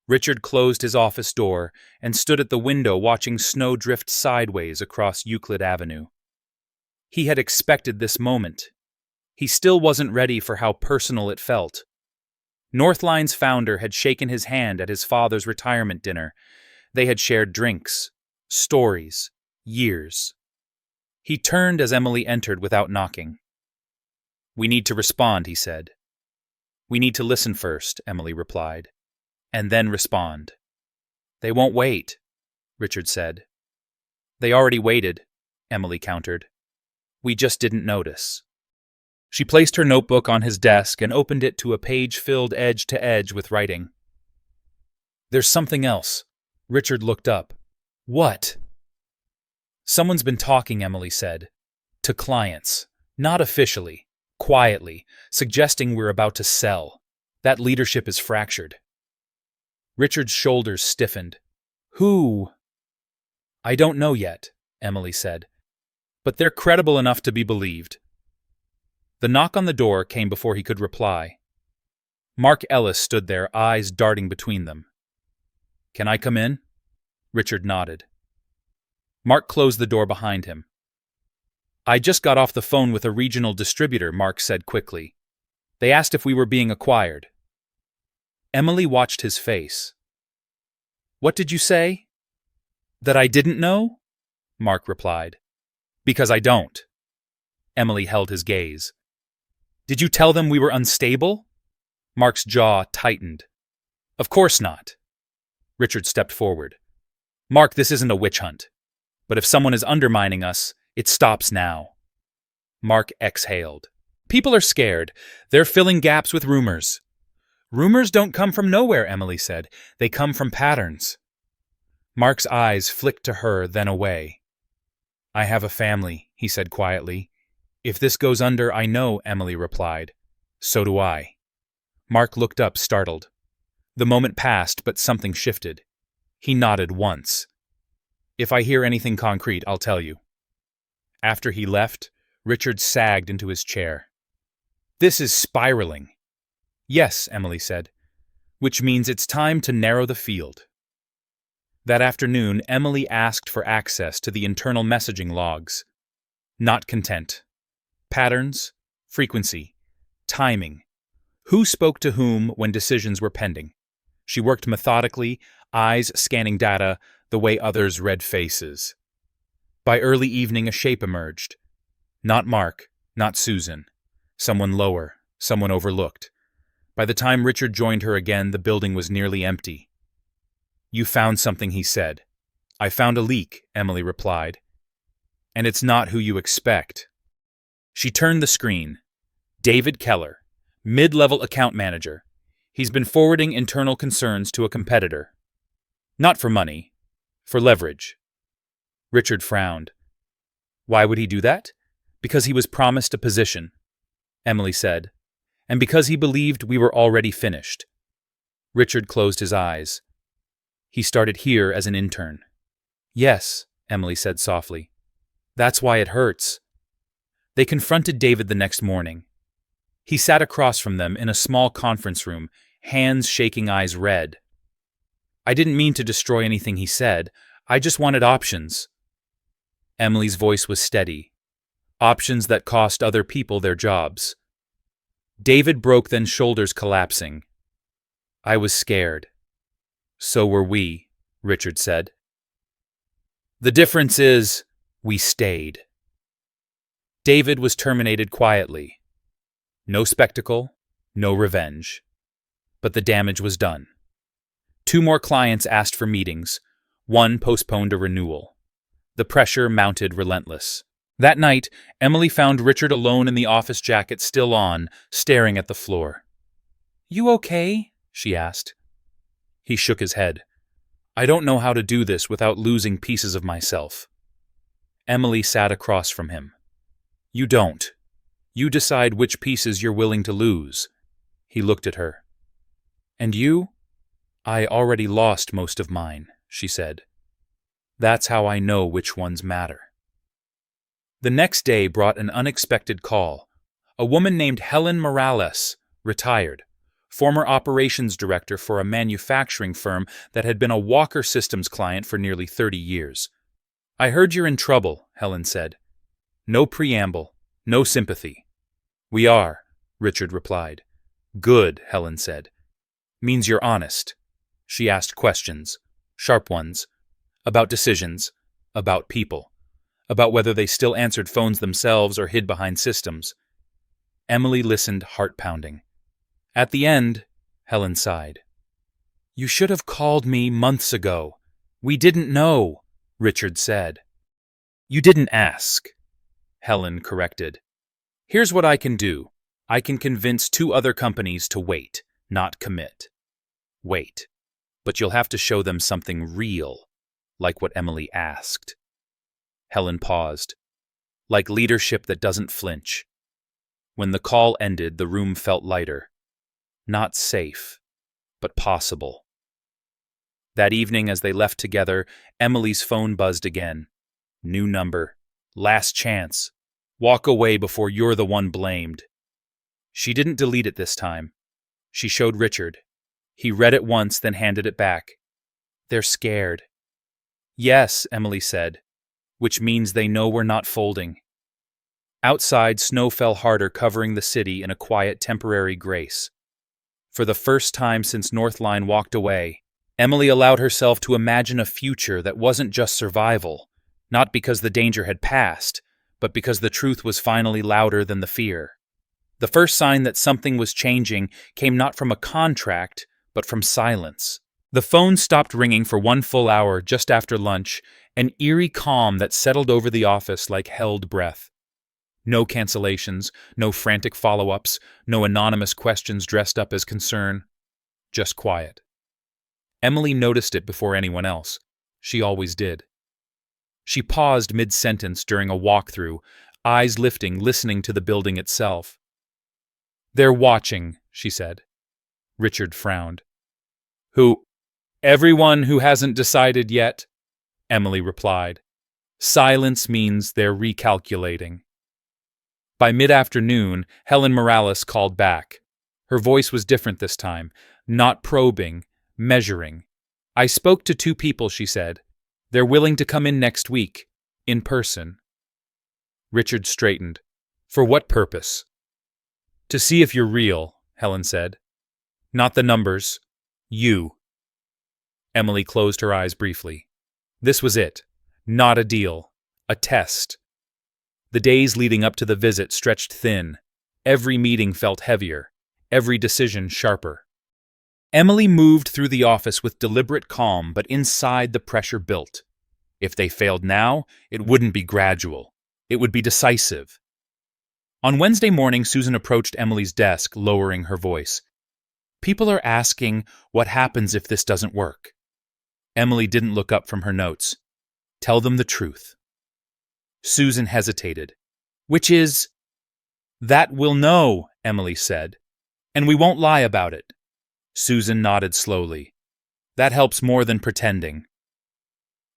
Speaker 1: Richard closed his office door and stood at the window watching snow drift sideways across Euclid Avenue. He had expected this moment. He still wasn't ready for how personal it felt. Northline's founder had shaken his hand at his father's retirement dinner. They had shared drinks, stories, years. He turned as Emily entered without knocking. We need to respond, he said. We need to listen first, Emily replied, and then respond. They won't wait, Richard said. They already waited, Emily countered. We just didn't notice. She placed her notebook on his desk and opened it to a page filled edge to edge with writing. There's something else. Richard looked up. What? Someone's been talking, Emily said. To clients. Not officially. Quietly. Suggesting we're about to sell. That leadership is fractured. Richard's shoulders stiffened. Who? I don't know yet, Emily said. But they're credible enough to be believed. The knock on the door came before he could reply. Mark Ellis stood there, eyes darting between them. Can I come in? Richard nodded. Mark closed the door behind him. I just got off the phone with a regional distributor, Mark said quickly. They asked if we were being acquired. Emily watched his face. What did you say? That I didn't know? Mark replied. Because I don't. Emily held his gaze. Did you tell them we were unstable? Mark's jaw tightened. Of course not. Richard stepped forward. Mark, this isn't a witch hunt. But if someone is undermining us, it stops now. Mark exhaled. People are scared. They're filling gaps with rumors. Rumors don't come from nowhere, Emily said. They come from patterns. Mark's eyes flicked to her, then away. I have a family, he said quietly. If this goes under, I know, Emily replied. So do I. Mark looked up, startled. The moment passed, but something shifted. He nodded once. If I hear anything concrete, I'll tell you. After he left, Richard sagged into his chair. This is spiraling. Yes, Emily said, which means it's time to narrow the field. That afternoon, Emily asked for access to the internal messaging logs. Not content. Patterns, frequency, timing. Who spoke to whom when decisions were pending? She worked methodically, eyes scanning data the way others read faces. By early evening, a shape emerged. Not Mark, not Susan. Someone lower, someone overlooked. By the time Richard joined her again, the building was nearly empty. "You found something," he said. "I found a leak," Emily replied. "And it's not who you expect." She turned the screen. David Keller, mid-level account manager. He's been forwarding internal concerns to a competitor. Not for money, for leverage. Richard frowned. "Why would he do that?" "Because he was promised a position," Emily said, "and because he believed we were already finished." Richard closed his eyes. "He started here as an intern." "Yes," Emily said softly. "That's why it hurts." They confronted David the next morning. He sat across from them in a small conference room, hands shaking, eyes red. "I didn't mean to destroy anything," he said. "I just wanted options." Emily's voice was steady. Options that cost other people their jobs. David broke, then shoulders collapsing. "I was scared." "So were we," Richard said. "The difference is, we stayed." David was terminated quietly. No spectacle, no revenge. But the damage was done. 2 more clients asked for meetings. 1 postponed a renewal. The pressure mounted relentless. That night, Emily found Richard alone in the office jacket still on, staring at the floor. "You okay?" she asked. He shook his head. "I don't know how to do this without losing pieces of myself." Emily sat across from him. "You don't. You decide which pieces you're willing to lose." He looked at her. "And you?" "I already lost most of mine," she said. "That's how I know which ones matter." The next day brought an unexpected call. A woman named Helen Morales, retired, former operations director for a manufacturing firm that had been a Walker Systems client for nearly 30 years. "I heard you're in trouble," Helen said. No preamble, no sympathy. "We are," Richard replied. "Good," Helen said. "Means you're honest." She asked questions, sharp ones, about decisions, about people, about whether they still answered phones themselves or hid behind systems. Emily listened, heart-pounding. At the end, Helen sighed. "You should have called me months ago. We didn't know," Richard said. "You didn't ask," Helen corrected. "Here's what I can do. I can convince 2 other companies to wait, not commit. Wait. But you'll have to show them something real, like what Emily asked." Helen paused. "Like leadership that doesn't flinch." When the call ended, the room felt lighter. Not safe, but possible. That evening, as they left together, Emily's phone buzzed again. New number. Last chance. Walk away before you're the one blamed. She didn't delete it this time. She showed Richard. He read it once, then handed it back. "They're scared." "Yes," Emily said, "which means they know we're not folding." Outside, snow fell harder, covering the city in a quiet, temporary grace. For the first time since Northline walked away, Emily allowed herself to imagine a future that wasn't just survival, not because the danger had passed, but because the truth was finally louder than the fear. The first sign that something was changing came not from a contract, but from silence. The phone stopped ringing for 1 full hour just after lunch, an eerie calm that settled over the office like held breath. No cancellations, no frantic follow-ups, no anonymous questions dressed up as concern. Just quiet. Emily noticed it before anyone else. She always did. She paused mid-sentence during a walkthrough, eyes lifting, listening to the building itself. "They're watching," she said. Richard frowned. "Who? Everyone who hasn't decided yet," Emily replied. "Silence means they're recalculating." By mid-afternoon, Helen Morales called back. Her voice was different this time, not probing, measuring. "I spoke to 2 people," she said. "They're willing to come in next week, in person." Richard straightened. "For what purpose?" "To see if you're real," Helen said. "Not the numbers. You." Emily closed her eyes briefly. This was it. Not a deal. a test. The days leading up to the visit stretched thin. Every meeting felt heavier, every decision sharper. Emily moved through the office with deliberate calm, but inside the pressure built. If they failed now, it wouldn't be gradual. It would be decisive. On Wednesday morning, Susan approached Emily's desk, lowering her voice. "People are asking what happens if this doesn't work." Emily didn't look up from her notes. "Tell them the truth." Susan hesitated. "Which is—" "That we'll know," Emily said. "And we won't lie about it." Susan nodded slowly. "That helps more than pretending."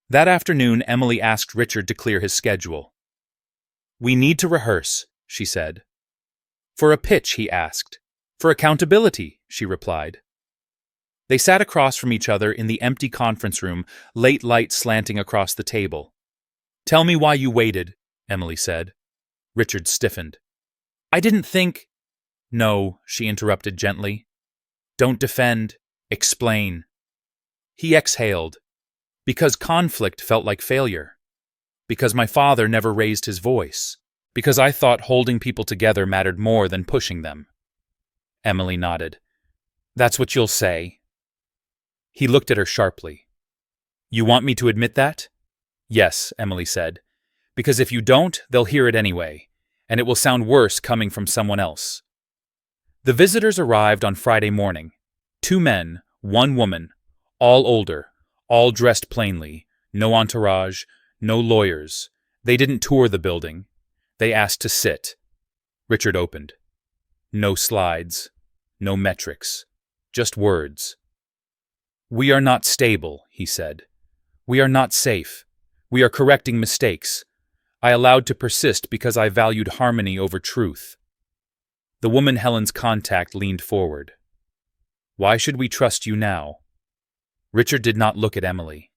Speaker 1: That afternoon, Emily asked Richard to clear his schedule. "We need to rehearse," she said. "For a pitch," he asked. "For accountability," she replied. They sat across from each other in the empty conference room, late light slanting across the table. "Tell me why you waited," Emily said. Richard stiffened. "I didn't think—" "No," she interrupted gently. "Don't defend. Explain." He exhaled. "Because conflict felt like failure. Because my father never raised his voice. Because I thought holding people together mattered more than pushing them." Emily nodded. "That's what you'll say." He looked at her sharply. "You want me to admit that?" "Yes," Emily said. "Because if you don't, they'll hear it anyway, and it will sound worse coming from someone else." The visitors arrived on Friday morning. 2 men, 1 woman, all older, all dressed plainly, no entourage, no lawyers. They didn't tour the building. They asked to sit. Richard opened. No slides, no metrics, just words. "We are not stable," he said. "We are not safe. We are correcting mistakes. I allowed to persist because I valued harmony over truth." The woman Helen's contact leaned forward. "Why should we trust you now?" Richard did not look at Emily.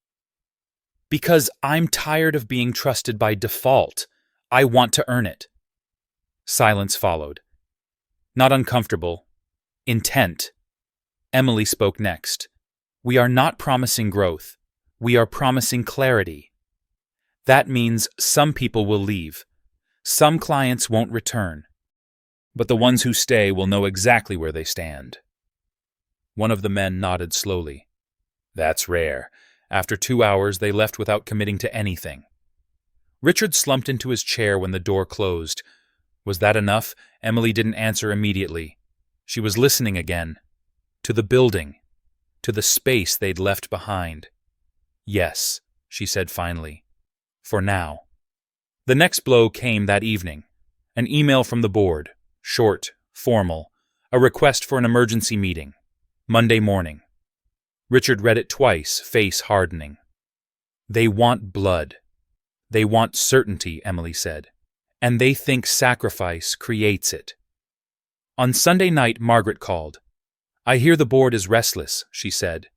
Speaker 1: "Because I'm tired of being trusted by default. I want to earn it." Silence followed. Not uncomfortable. Intent. Emily spoke next. "We are not promising growth. We are promising clarity. That means some people will leave. Some clients won't return. But the ones who stay will know exactly where they stand." One of the men nodded slowly. "That's rare. After 2 hours, they left without committing to anything." Richard slumped into his chair when the door closed. Was that enough? Emily didn't answer immediately. She was listening again. To the building. To the space they'd left behind. "Yes," she said finally. "For now." The next blow came that evening. An email from the board. Short, formal. A request for an emergency meeting. Monday morning. Richard read it twice, face hardening. "They want blood. They want certainty," Emily said. "And they think sacrifice creates it." On Sunday night, Margaret called. "I hear the board is restless," she said.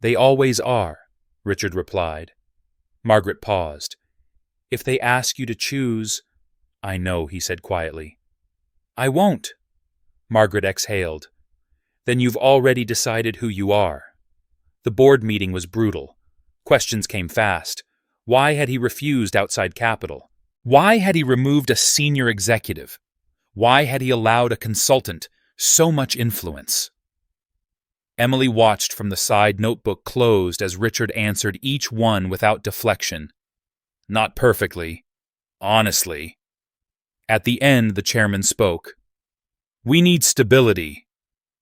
Speaker 1: "They always are," Richard replied. Margaret paused. "If they ask you to choose—" "I know," he said quietly. "I won't." Margaret exhaled. "Then you've already decided who you are." The board meeting was brutal. Questions came fast. Why had he refused outside capital? Why had he removed a senior executive? Why had he allowed a consultant so much influence? Emily watched from the side, notebook closed, as Richard answered each one without deflection. "Not perfectly. Honestly." At the end, the chairman spoke. "We need stability."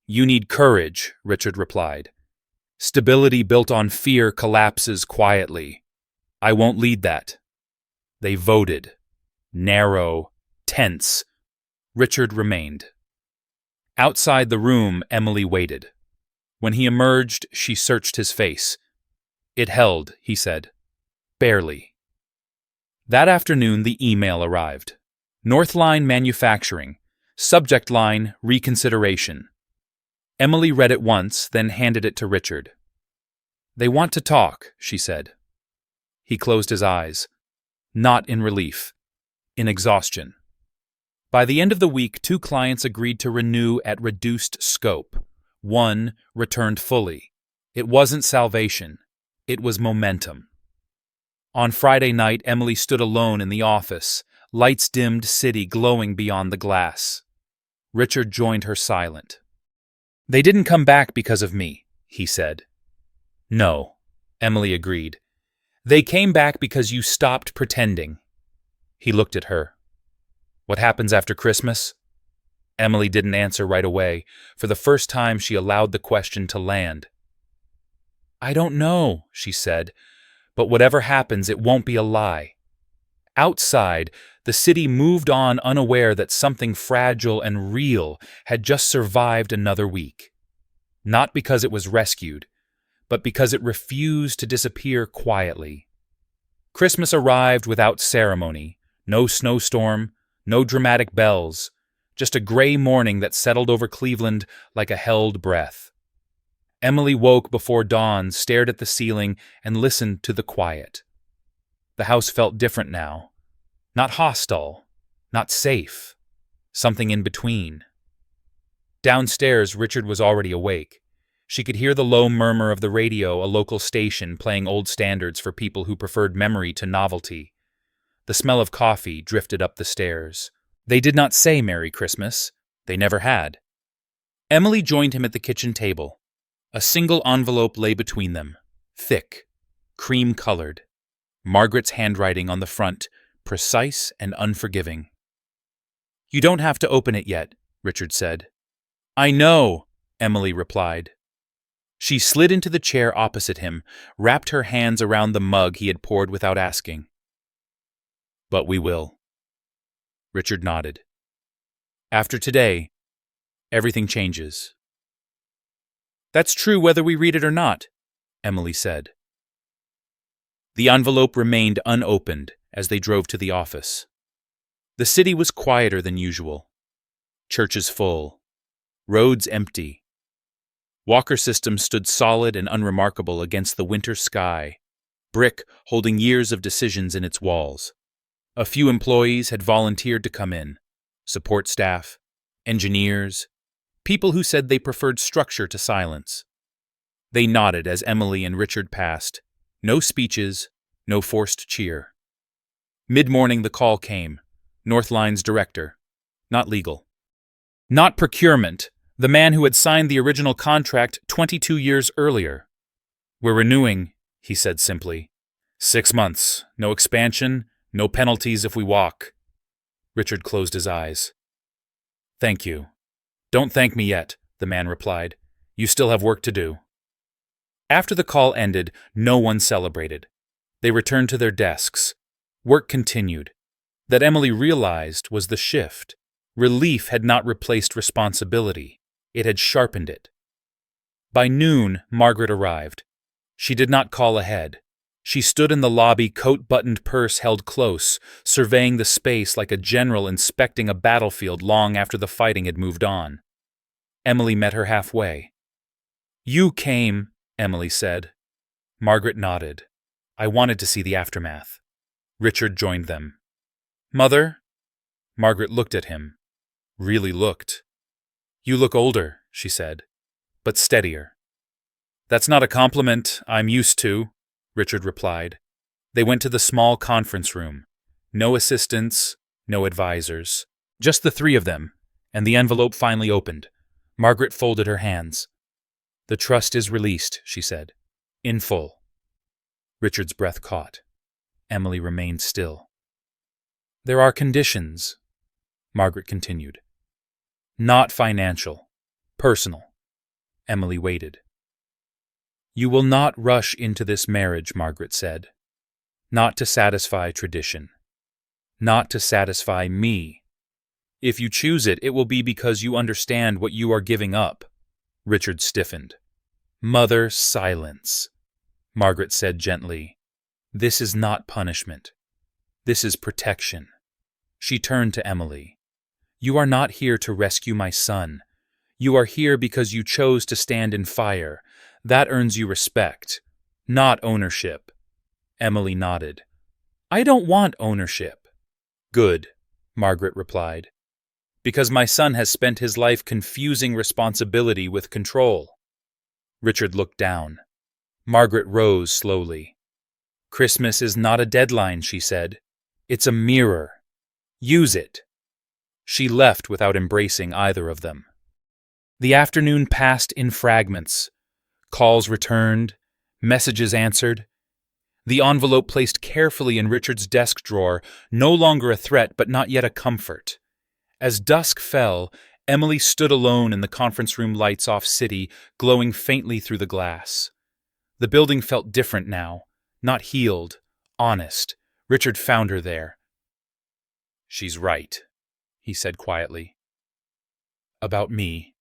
Speaker 1: "You need courage," Richard replied. "Stability built on fear collapses quietly. I won't lead that." They voted. Narrow, tense. Richard remained. Outside the room, Emily waited. When he emerged, she searched his face. "It held," he said. "Barely." That afternoon, the email arrived. Northline Manufacturing. Subject line, reconsideration. Emily read it once, then handed it to Richard. "They want to talk," she said. He closed his eyes. Not in relief. In exhaustion. By the end of the week, 2 clients agreed to renew at reduced scope. 1 returned fully. It wasn't salvation. It was momentum. On Friday night, Emily stood alone in the office, lights-dimmed city glowing beyond the glass. Richard joined her silent. "They didn't come back because of me," he said. "No," Emily agreed. "They came back because you stopped pretending." He looked at her. "What happens after Christmas?" Emily didn't answer right away. For the first time, she allowed the question to land. "I don't know," she said, "but whatever happens, it won't be a lie." Outside, the city moved on, unaware that something fragile and real had just survived another week. Not because it was rescued, but because it refused to disappear quietly. Christmas arrived without ceremony, no snowstorm, no dramatic bells, just a gray morning that settled over Cleveland like a held breath. Emily woke before dawn, stared at the ceiling, and listened to the quiet. The house felt different now. Not hostile, not safe, something in between. Downstairs, Richard was already awake. She could hear the low murmur of the radio, a local station playing old standards for people who preferred memory to novelty. The smell of coffee drifted up the stairs. They did not say Merry Christmas. They never had. Emily joined him at the kitchen table. A single envelope lay between them, thick, cream-colored. Margaret's handwriting on the front, precise and unforgiving. "You don't have to open it yet," Richard said. "I know," Emily replied. She slid into the chair opposite him, wrapped her hands around the mug he had poured without asking. "But we will." Richard nodded. "After today, everything changes." "That's true whether we read it or not," Emily said. The envelope remained unopened as they drove to the office. The city was quieter than usual. Churches full. Roads empty. Walker System stood solid and unremarkable against the winter sky, brick holding years of decisions in its walls. A few employees had volunteered to come in. Support staff, engineers, people who said they preferred structure to silence. They nodded as Emily and Richard passed. No speeches, no forced cheer. Mid-morning the call came. Northline's director. Not legal. Not procurement. The man who had signed the original contract 22 years earlier. "We're renewing," he said simply. 6 months. No expansion, no penalties if we walk. Richard closed his eyes. "Thank you." "Don't thank me yet," the man replied. "You still have work to do." After the call ended, no one celebrated. They returned to their desks. Work continued. That Emily realized was the shift. Relief had not replaced responsibility. It had sharpened it. By noon, Margaret arrived. She did not call ahead. She stood in the lobby, coat-buttoned purse held close, surveying the space like a general inspecting a battlefield long after the fighting had moved on. Emily met her halfway. "You came," Emily said. Margaret nodded. "I wanted to see the aftermath." Richard joined them. "Mother?" Margaret looked at him. Really looked. "You look older," she said, "but steadier." "That's not a compliment I'm used to," Richard replied. They went to the small conference room. No assistants, no advisors. Just the three of them, and the envelope finally opened. Margaret folded her hands. "The trust is released," she said. "In full." Richard's breath caught. Emily remained still. "There are conditions," Margaret continued. "Not financial. Personal." Emily waited. "You will not rush into this marriage," Margaret said. "Not to satisfy tradition. Not to satisfy me. If you choose it, it will be because you understand what you are giving up." Richard stiffened. "Mother, silence," Margaret said gently. "This is not punishment. This is protection." She turned to Emily. "You are not here to rescue my son. You are here because you chose to stand in fire. That earns you respect, not ownership." Emily nodded. "I don't want ownership." "Good," Margaret replied. "Because my son has spent his life confusing responsibility with control." Richard looked down. Margaret rose slowly. Christmas is not a deadline, she said. It's a mirror. Use it. She left without embracing either of them. The afternoon passed in fragments. Calls returned, messages answered. The envelope placed carefully in Richard's desk drawer, no longer a threat but not yet a comfort. As dusk fell, Emily stood alone in the conference room lights-off city, glowing faintly through the glass. The building felt different now, not healed, honest. Richard found her there. "She's right," he said quietly. "About me?"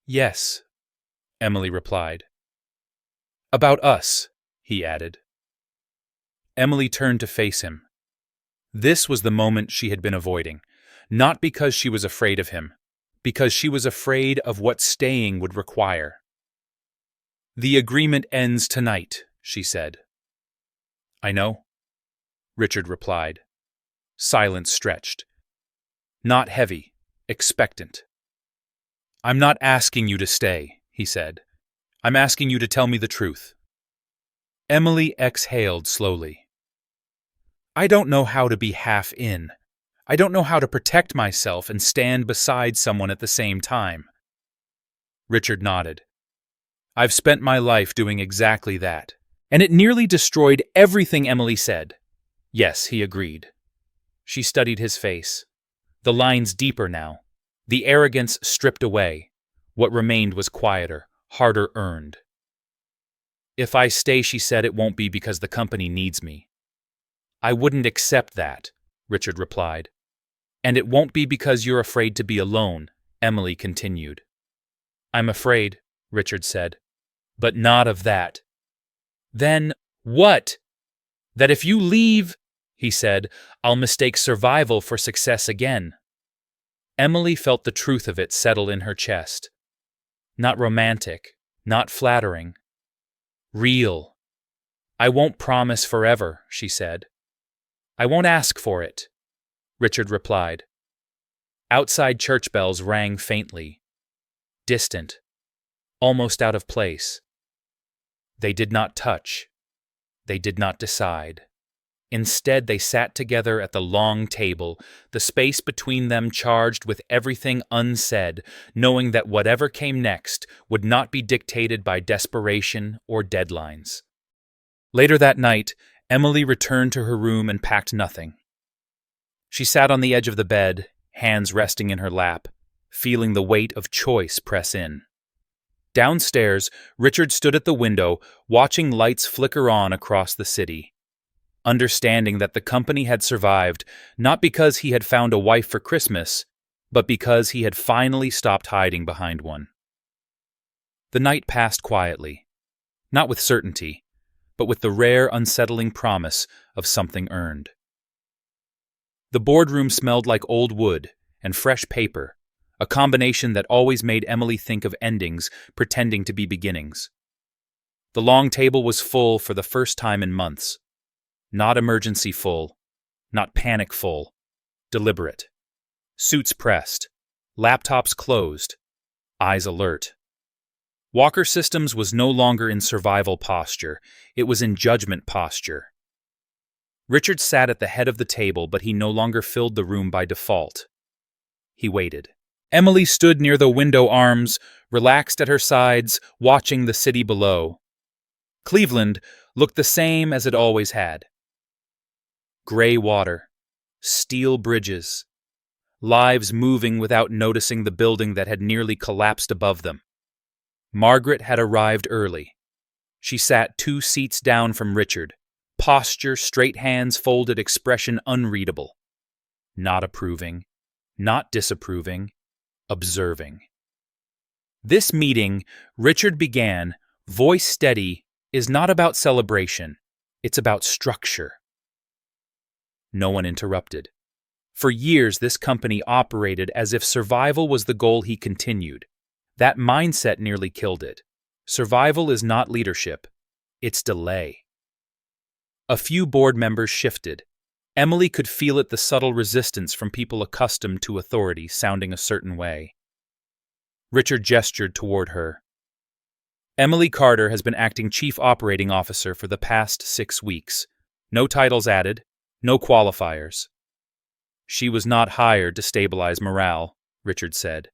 Speaker 1: "Yes," Emily replied. "About us," he added. Emily turned to face him. This was the moment she had been avoiding, not because she was afraid of him, because she was afraid of what staying would require. "The agreement ends tonight," she said. "I know," Richard replied. Silence stretched. Not heavy, expectant. "I'm not asking you to stay," he said. "I'm asking you to tell me the truth." Emily exhaled slowly. "I don't know how to be half in. I don't know how to protect myself and stand beside someone at the same time." Richard nodded. "I've spent my life doing exactly that, and it nearly destroyed everything Emily said." "Yes," he agreed. She studied his face. The lines deeper now. The arrogance stripped away. What remained was quieter, harder earned. "If I stay," she said, "it won't be because the company needs me." "I wouldn't accept that," Richard replied. "And it won't be because you're afraid to be alone," Emily continued. "I'm afraid," Richard said, "but not of that." "Then what?" "That if you leave," he said, "I'll mistake survival for success again." Emily felt the truth of it settle in her chest. Not romantic, not flattering. Real. "I won't promise forever," she said. "I won't ask for it," Richard replied. Outside church bells rang faintly. Distant. Almost out of place. They did not touch. They did not decide. Instead, they sat together at the long table, the space between them charged with everything unsaid, knowing that whatever came next would not be dictated by desperation or deadlines. Later that night, Emily returned to her room and packed nothing. She sat on the edge of the bed, hands resting in her lap, feeling the weight of choice press in. Downstairs, Richard stood at the window, watching lights flicker on across the city. Understanding that the company had survived not because he had found a wife for Christmas, but because he had finally stopped hiding behind one. The night passed quietly, not with certainty, but with the rare unsettling promise of something earned. The boardroom smelled like old wood and fresh paper, a combination that always made Emily think of endings pretending to be beginnings. The long table was full for the first time in months. Not emergency full, not panic full, deliberate. Suits pressed, laptops closed, eyes alert. Walker Systems was no longer in survival posture, it was in judgment posture. Richard sat at the head of the table, but he no longer filled the room by default. He waited. Emily stood near the window arms, relaxed at her sides, watching the city below. Cleveland looked the same as it always had. Gray water, steel bridges, lives moving without noticing the building that had nearly collapsed above them. Margaret had arrived early. She sat 2 seats down from Richard, posture, straight hands folded, expression unreadable. Not approving, not disapproving, observing. This meeting, Richard began, voice steady, is not about celebration, it's about structure. No one interrupted. For years, this company operated as if survival was the goal. He continued. That mindset nearly killed it. Survival is not leadership, it's delay. A few board members shifted. Emily could feel it, the subtle resistance from people accustomed to authority sounding a certain way. Richard gestured toward her. Emily Carter has been acting Chief Operating Officer for the past 6 weeks. No titles added, no qualifiers. She was not hired to stabilize morale, Richard said.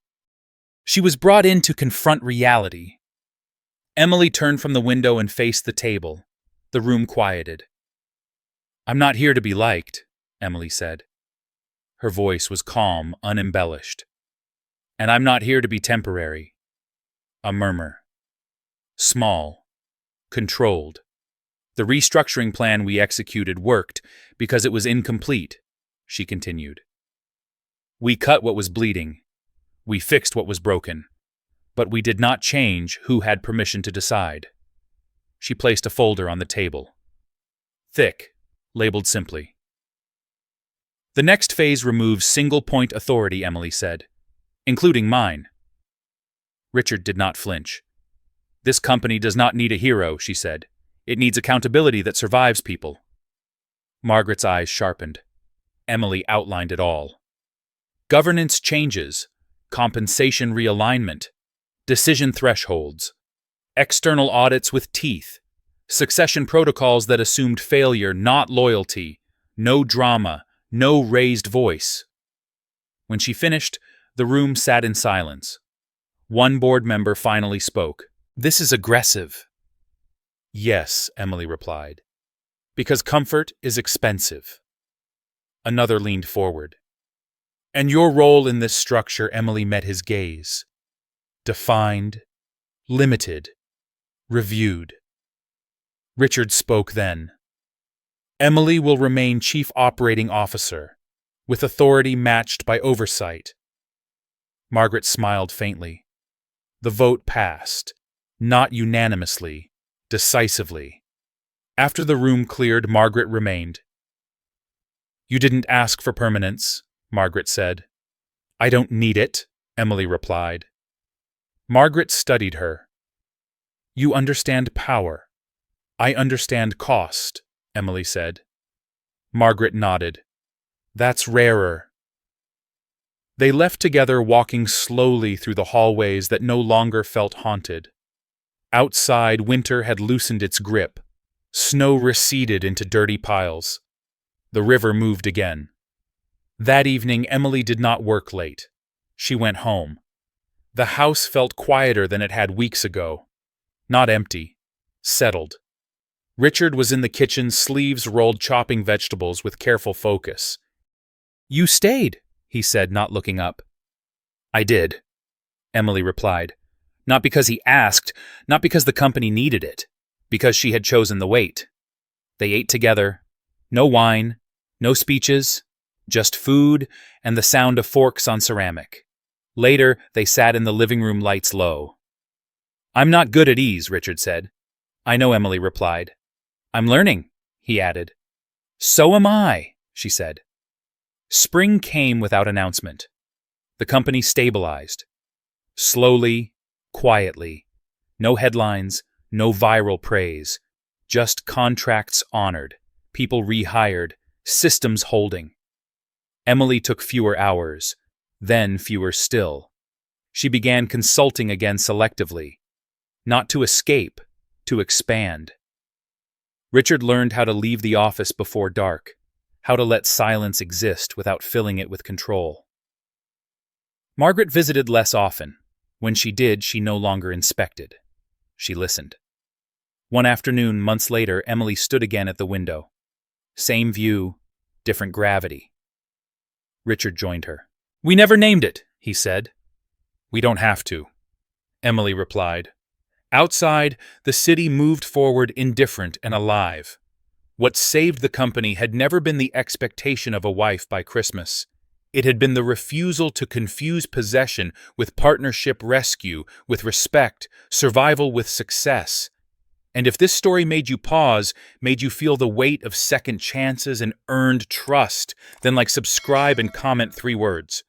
Speaker 1: She was brought in to confront reality. Emily turned from the window and faced the table. The room quieted. "I'm not here to be liked," Emily said. Her voice was calm, unembellished. "And I'm not here to be temporary." A murmur. Small. Controlled. "The restructuring plan we executed worked because it was incomplete," she continued. "We cut what was bleeding. We fixed what was broken. But we did not change who had permission to decide." She placed a folder on the table. Thick, labeled simply. "The next phase removes single-point authority," Emily said, "including mine." Richard did not flinch. "This company does not need a hero," she said. "It needs accountability that survives people." Margaret's eyes sharpened. Emily outlined it all. Governance changes, compensation realignment, decision thresholds, external audits with teeth, succession protocols that assumed failure, not loyalty, no drama, no raised voice. When she finished, the room sat in silence. One board member finally spoke. "This is aggressive." "Yes," Emily replied, "because comfort is expensive." Another leaned forward. "And your role in this structure," Emily met his gaze. "Defined, limited, reviewed." Richard spoke then. "Emily will remain Chief Operating Officer, with authority matched by oversight." Margaret smiled faintly. The vote passed. Not unanimously, decisively. After the room cleared, Margaret remained. "You didn't ask for permanence," Margaret said. "I don't need it," Emily replied. Margaret studied her. "You understand power. I understand cost," Emily said. Margaret nodded. "That's rarer." They left together, walking slowly through the hallways that no longer felt haunted. Outside, winter had loosened its grip. Snow receded into dirty piles. The river moved again. That evening, Emily did not work late. She went home. The house felt quieter than it had weeks ago. Not empty. Settled. Richard was in the kitchen, sleeves rolled, chopping vegetables with careful focus. "You stayed," he said, not looking up. "I did," Emily replied. Not because he asked, not because the company needed it, because she had chosen the wait. They ate together. No wine, no speeches, just food and the sound of forks on ceramic. Later, they sat in the living room, lights low. "I'm not good at ease," Richard said. "I know," Emily replied. "I'm learning," he added. "So am I," she said. Spring came without announcement. The company stabilized. Slowly, quietly. No headlines, no viral praise. Just contracts honored, people rehired, systems holding. Emily took fewer hours, then fewer still. She began consulting again selectively. Not to escape, to expand. Richard learned how to leave the office before dark, how to let silence exist without filling it with control. Margaret visited less often. When she did, she no longer inspected. She listened. One afternoon, months later, Emily stood again at the window. Same view, different gravity. Richard joined her. "We never named it," he said. "We don't have to," Emily replied. Outside, the city moved forward indifferent and alive. What saved the company had never been the expectation of a wife by Christmas. It had been the refusal to confuse possession with partnership, rescue with respect, survival with success. And if this story made you pause, made you feel the weight of second chances and earned trust, then subscribe and comment 3 words.